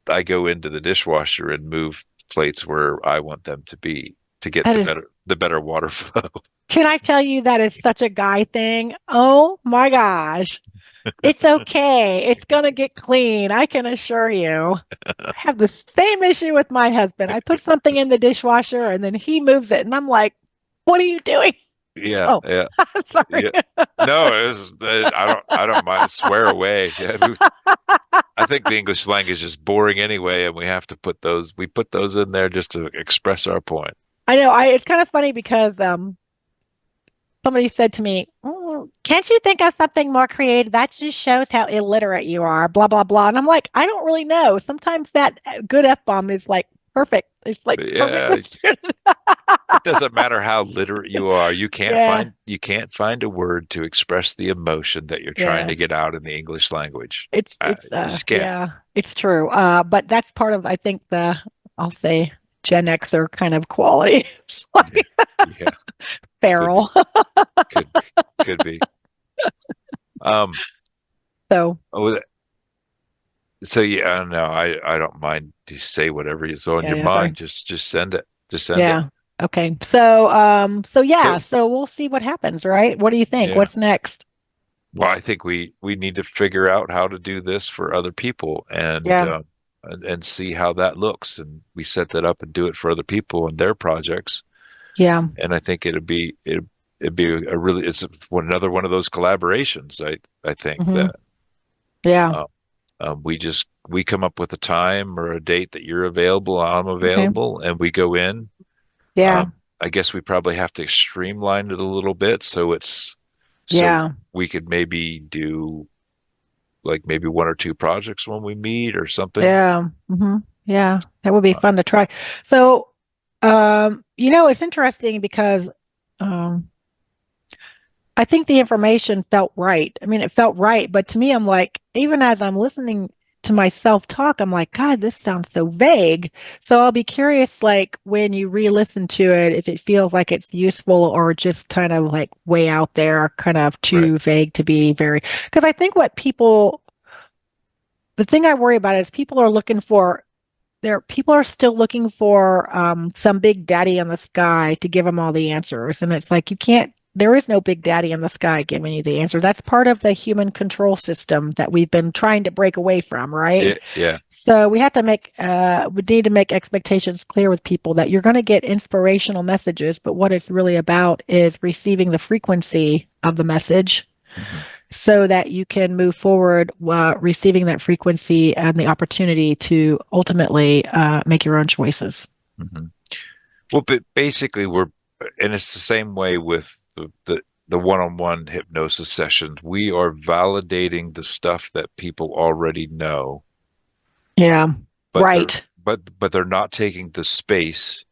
I go into the dishwasher and move plates where I want them to be to get That is, the better water flow. can I tell you that is such a guy thing? Oh my gosh. It's okay. It's gonna get clean. I can assure you. I have the same issue with my husband. I put something in the dishwasher and then he moves it, and I'm like, "What are you doing?" Yeah, Oh, yeah, I'm sorry. yeah. No, I don't mind. Swear away. Yeah, I think the English language is boring anyway, and we have to we put those in there just to express our point. I know. I It's kind of funny because somebody said to me, "Can't you think of something more creative? That just shows how illiterate you are." Blah blah blah. And I'm like, I don't really know. Sometimes that good f bomb is like perfect. It's like But yeah, perfectly suited. it doesn't matter how literate you are. Yeah, You can't find a word to express the emotion that you're trying yeah. to get out in the English language. It's You just can't. yeah, it's true. But that's part of, I think, the, I'll say, Gen Xer kind of quality. It's Yeah, like yeah, could be, feral. could could be. Um. So Oh, so yeah, I don't know. I don't mind to say whatever is on yeah, your yeah, sorry. mind. Just send it. Just send it. Yeah. Okay. So yeah, So so we'll see what happens, right? What do you think? yeah. What's next? Well, I think we need to figure out how to do this for other people Yeah. and see how that looks. And we set that up and do it for other people and their projects. Yeah. And I think it'd be a really another one of those collaborations. I think Hmm. that Yeah. uh, we come up with a time or a date that you're available, I'm Okay. available, and we go in. Yeah. Um, I guess we probably have to streamline it a little bit so Yeah. we could maybe do like maybe one or two projects when we meet or something. Yeah. Yeah. That would be Uh, fun to try. So, it's interesting because um I think the information felt right. I mean, it felt right, but to me, I'm like, even as I'm listening to myself talk, I'm like, God, this sounds so vague. So I'll be curious, like, when you re-listen to it, if it feels like it's useful or just kind of like way out there, kind of right. too vague to be very, because I think the thing I worry about is people are still looking for some big daddy in the sky to give them all the answers. And it's like, you can't, there is no big daddy in the sky giving you the answer. That's part of the human control system that we've been trying to break away from, right? Yeah, yeah. So we need to make expectations clear with people that you're going to get inspirational messages, but what it's really about is receiving the frequency of the message Hmm. so that you can move forward receiving that frequency and the opportunity to ultimately make your own choices. Hmm. Well, but basically and it's the same way with the one-on-one hypnosis sessions. We are validating the stuff that people already know, Yeah, but right. but they're not taking the space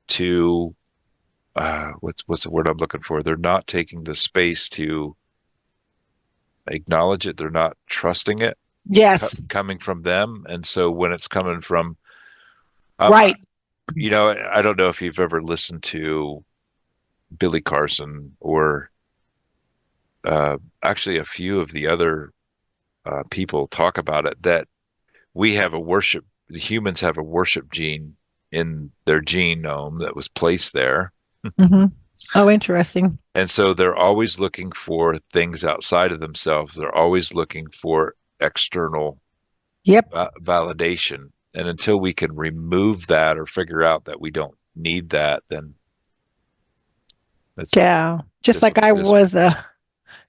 to what's the word I'm looking for? They're not taking the space to acknowledge it. They're not trusting it Yes, coming from them. And so when it's coming from, um, right. I don't know if you've ever listened to Billy Carson or actually a few of the other people talk about it, that the humans have a worship gene in their genome that was placed there. Hmm. Oh, interesting. And so they're always looking for things outside of themselves. They're always looking for external Yep. validation. And until we can remove that or figure out that we don't need that, then it's Yeah. Just like I this, was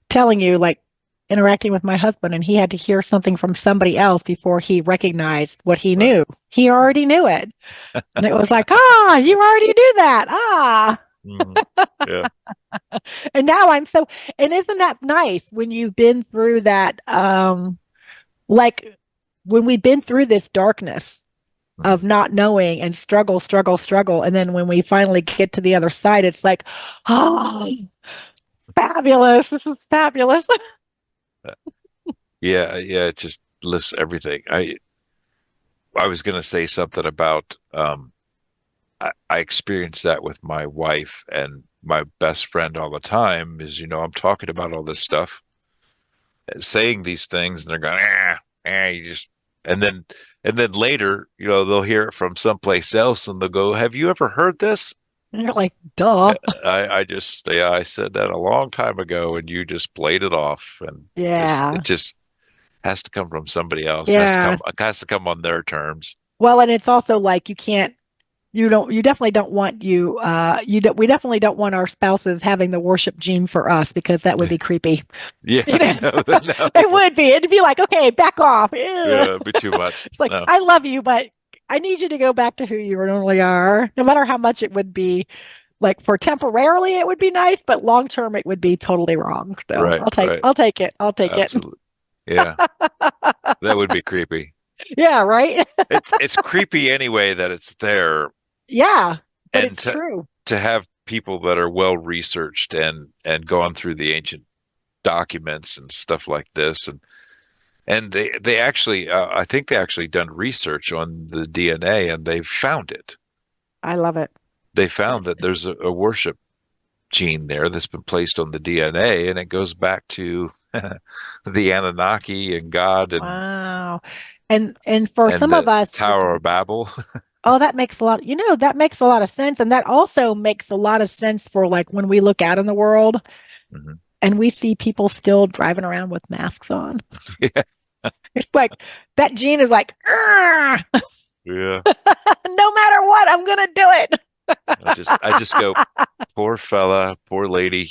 telling you, like interacting with my husband, and he had to hear something from somebody else before he recognized what he right. knew. He already knew it. And it was like, you already knew that. Hmm. Yeah. And now and isn't that nice when you've been through that, like when we've been through this darkness of Hmm. not knowing and struggle, struggle, struggle. And then when we finally get to the other side, it's like, oh, fabulous. This is fabulous. Yeah. Yeah. It just lists everything. I was going to say something about, I experience that with my wife and my best friend all the time is, I'm talking about all this stuff, saying these things, and they're going, you just, And then later, they'll hear it from someplace else and they'll go, "Have you ever heard this?" And you're like, duh. I said that a long time ago and you just played it off and Yeah. it just has to come from somebody else. Yeah. It has to come on their terms. Well, and it's also like you can't, you definitely don't want we definitely don't want our spouses having the worship gene for us because that would be creepy. Yeah, You know, no, it no. would be. It'd be like, okay, back off. Ew. Yeah, it'd be too much. It's like, No. I love you, but I need you to go back to who you normally are. No matter how much it would be, like for temporarily, it would be nice, but long term, it would be totally wrong. So Right, right. I'll take it. I'll take it. Absolutely. Yeah, that would be creepy. Yeah, right. It's creepy anyway that it's there Yeah, but and it's true. to have people that are well researched and gone through the ancient documents and stuff like this and they actually I think they actually done research on the DNA and they found it. I love it. They found that there's a worship gene there that's been placed on the DNA and it goes back to the Anunnaki and God Wow. And for and some of the us, it's, Tower of Babel. oh, that makes a lot, that makes a lot of sense. And that also makes a lot of sense for like when we look out in the world Mhm. and we see people still driving around with masks on. Yeah, It's like that gene is like, "Argh, yeah. no matter what, I'm gonna do it. I just go, poor fella, poor lady.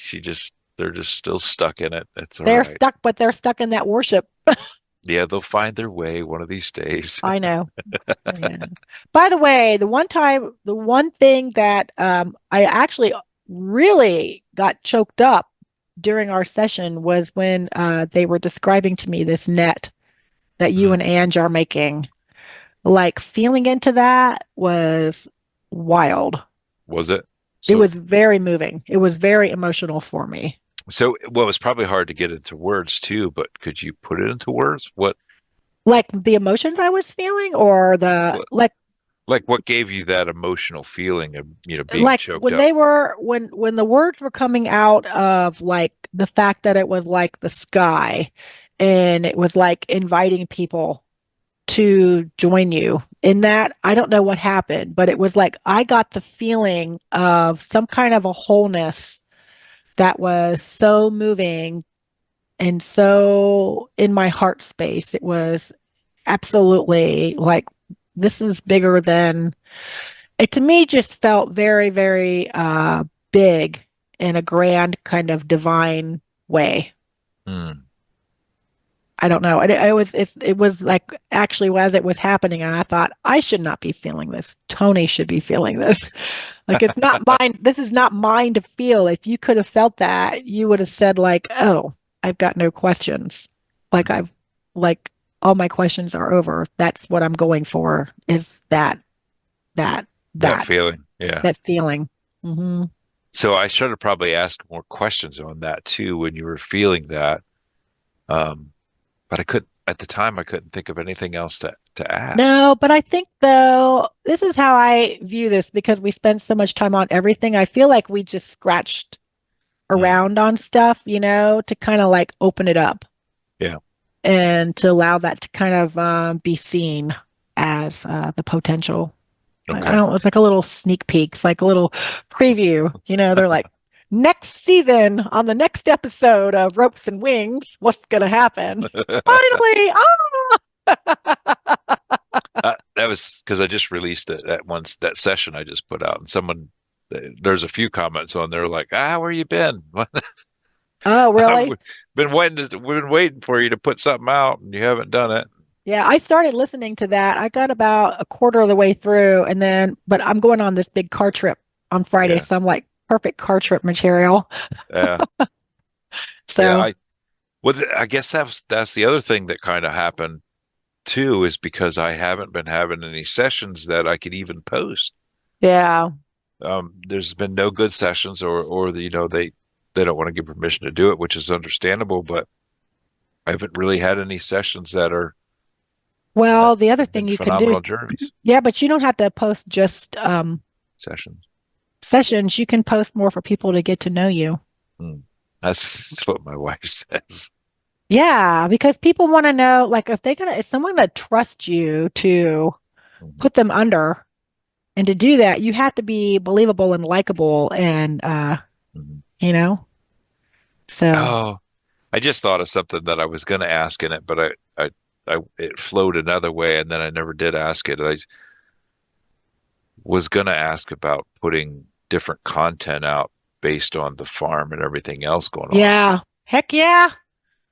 They're just still stuck in it. That's all They're right. stuck, but they're stuck in that worship. Yeah, they'll find their way one of these days. I know. Yeah. By the way, the one thing that I actually really got choked up during our session was when they were describing to me this net that you and Mm, Ange are making. Like feeling into that was wild. was it? It So was very moving. It was very emotional for me. well, it's probably hard to get into words too, but could you put it into words? Like the emotions I was feeling, or the What like what gave you that emotional feeling of, being like choked when up? they were when the words were coming out of like the fact that it was like the sky and it was like inviting people to join you in that. I don't know what happened, but it was like I got the feeling of some kind of a wholeness that was so moving and so in my heart space. It was absolutely like this is bigger than it. To me just felt very, very big in a grand kind of divine way. Mm. I don't know. It was like actually as it was happening, and I thought I should not be feeling this. Tony should be feeling this. Like it's not mine. This is not mine to feel. If you could have felt that, you would have said like, "Oh, I've got no questions. Like I've like all my questions are over. That's what I'm going for. Is that That that feeling. Yeah. that feeling." Hmm. So I should have probably asked more questions on that too when you were feeling that. Um, but I couldn't at the time I couldn't think of anything else to ask. No, but I think though, this is how I view this because we spend so much time on everything. I feel like we just scratched Mm. around on stuff, to kind of like open it up Yeah. and to allow that to kind of be seen as the potential. I Okay. don't, it's like a little sneak peek, it's like a little preview. They're like, next season on the next episode of Ropes and Wings, what's going to happen? Finally, That was because I just released that session I just put out, and there's a few comments on there like, where you been? oh, really? I've we've been waiting for you to put something out, and you haven't done it. Yeah, I started listening to that. I got about a quarter of the way through, and then, but I'm going on this big car trip on Friday, Yeah, so I'm like perfect car trip material. yeah, yeah. So, I guess that's the other thing that kind of happened too, is because I haven't been having any sessions that I could even post. yeah. There's been no good sessions, or they don't want to give permission to do it, which is understandable. But I haven't really had any sessions that Well, the other have thing been you can do, phenomenal journeys yeah, but you don't have to post just sessions. sessions. You can post more for people to get to know you. Hmm. That's what my wife says. Yeah, because people want to know, like, if someone gonna trust you to Mhm. put them under, and to do that, you have to be believable and likable, and Mhm. you know, so Oh, I just thought of something that I was going to ask in it, but it flowed another way, and then I never did ask it. I was going to ask about putting different content out based on the farm and everything else going on. yeah, heck yeah,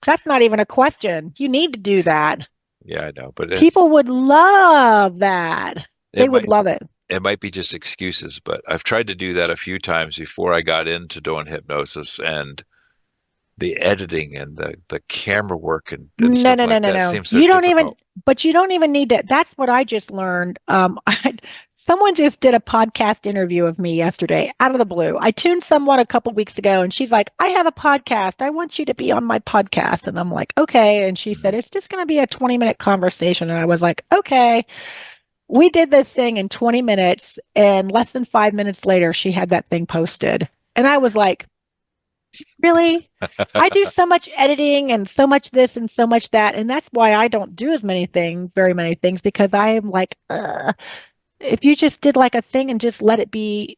that's not even a question. You need to do that. Yeah, I know, but People would love that. it They would might love it. it might be just excuses, but I've tried to do that a few times before I got into doing hypnosis, and the editing and the camera work and No, stuff no, no, like no, that no. seems so difficult. But you don't even need to. That's what I just learned. Someone just did a podcast interview of me yesterday out of the blue. I tuned someone a couple weeks ago and she's like, I have a podcast. I want you to be on my podcast. And I'm like, okay. And she said, Mhm. it's just going to be a 20-minute conversation. And I was like, okay. We did this thing in 20 minutes, and less than 5 minutes later, she had that thing posted. And I was like, really? I do so much editing and so much this and so much that. And that's why I don't do very many things, because I am like, if you just did like a thing and just let it be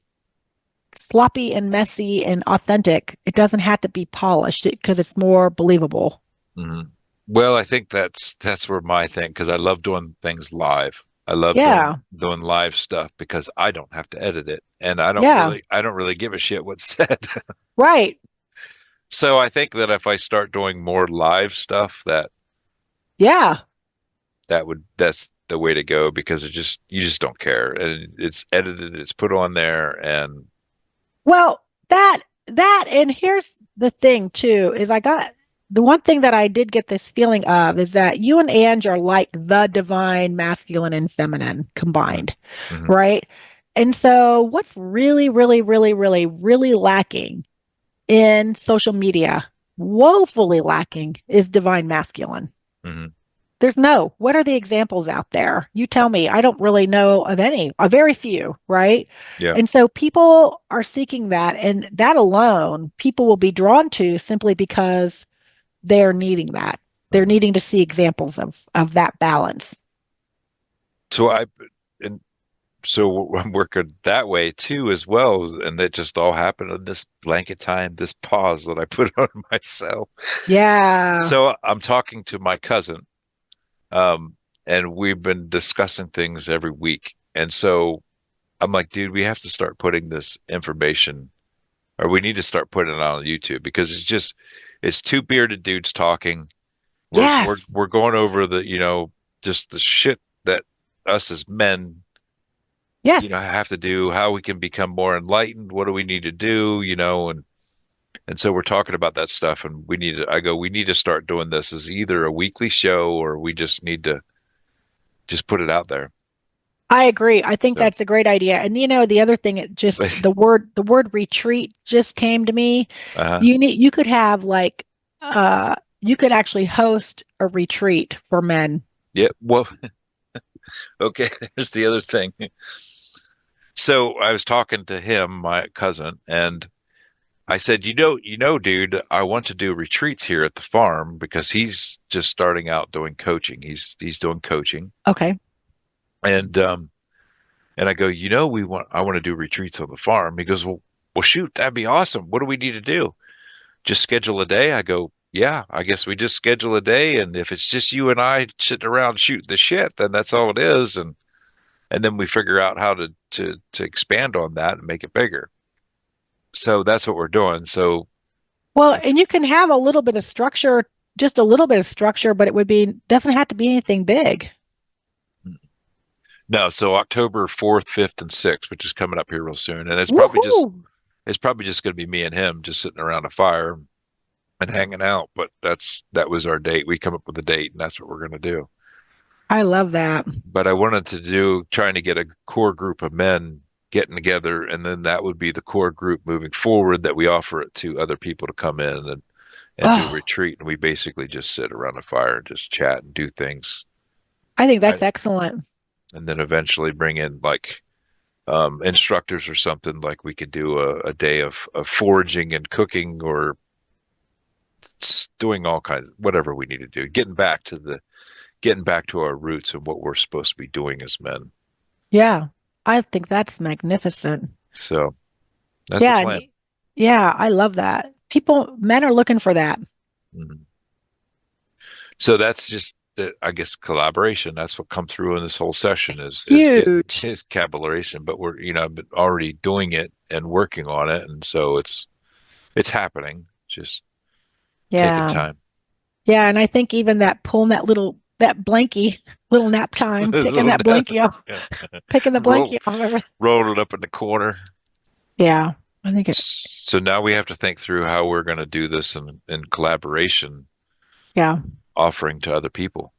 sloppy and messy and authentic, it doesn't have to be polished because it's more believable. Mhm. Well, I think that's where my thing, because I love doing things live. I love doing Yeah. doing live stuff because I don't have to edit it, and Yeah. I don't really give a shit what's said. Right. So I think that if I start doing more live stuff, Yeah. that's the way to go, because you just don't care, and it's edited, it's put on there, and Well, and here's the thing too, is I got the one thing that I did get this feeling of is that you and Ange are like the divine masculine and feminine mm, combined, mhm, right? And so what's really, really, really, really, really lacking in social media, woefully lacking, is divine masculine. mhm, What are the examples out there? You tell me. I don't really know of any, a very few, right? yeah, And so people are seeking that, and that alone, people will be drawn to simply because they're needing that. They're mhm. needing to see examples of that balance. So and so I'm working that way too as well, and that just all happened in this blanket time, this pause that I put on myself. Yeah. So I'm talking to my cousin, um, and we've been discussing things every week. And so I'm like, dude, we have to start putting this information, or we need to start putting it on YouTube, because it's two bearded dudes talking. Yes. We're going over just the shit that us as men Yes. have to do, how we can become more enlightened, what do we need to do, and so we're talking about that stuff, and we need to start doing this as either a weekly show, or we just need to just put it out there. I agree. I think So that's a great idea. And the other thing, it just the word retreat just came to me. uh You could have like you could actually host a retreat for men. yeah, well, okay, here's the other thing. So I was talking to him, my cousin, and I said, dude, I want to do retreats here at the farm, because he's just starting out doing coaching. He's doing coaching. Okay. And and I go, I want to do retreats on the farm. He goes, well, shoot, that'd be awesome. What do we need to do? Just schedule a day? I go, yeah, I guess we just schedule a day, and if it's just you and I sitting around shooting the shit, then that's all it is, and then we figure out how to expand on that and make it bigger. So that's what we're doing. So Well, and you can have a little bit of structure, just a little bit of structure, but doesn't have to be anything big. no, so October 4th, 5th, and 6th, which is coming up here real soon, and Woohoo! it's probably just going to be me and him just sitting around a fire and hanging out. But that was our date. We come up with a date, and that's what we're going to do. I love that. But I wanted to trying to get a core group of men getting together, and then that would be the core group moving forward, that we offer it to other people to come in and do a Oh, retreat, and we basically just sit around a fire and just chat and do things. I think I, that's excellent. and then eventually bring in like instructors or something, like we could do a day of foraging and cooking, or doing all kinds, whatever we need to do, getting back to our roots and what we're supposed to be doing as men. Yeah. I think that's magnificent. So that's the Yeah, plan. yeah, I love that. Men are looking for that. Mhm. So that's just the, I guess, collaboration. That's what come through in this whole session is get Huge. is collaboration. But we're, I've been already doing it and working on it, and so it's happening. Just taking Yeah. time. Yeah, and I think even that pulling that blankie, little nap time, taking that blankie off, Yeah. picking the Roll blankie off of everything. roll it up in the corner. Yeah, I think it, So now we have to think through how we're going to do this in collaboration, yeah. offering to other people.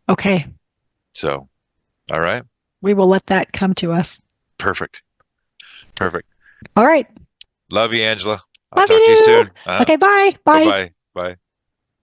Okay. So, all right, We will let that come to us. perfect, perfect. All right. Love you, Angela. I'll Love you talk to you too. soon. Okay, bye. Bye Bye. bye. Bye.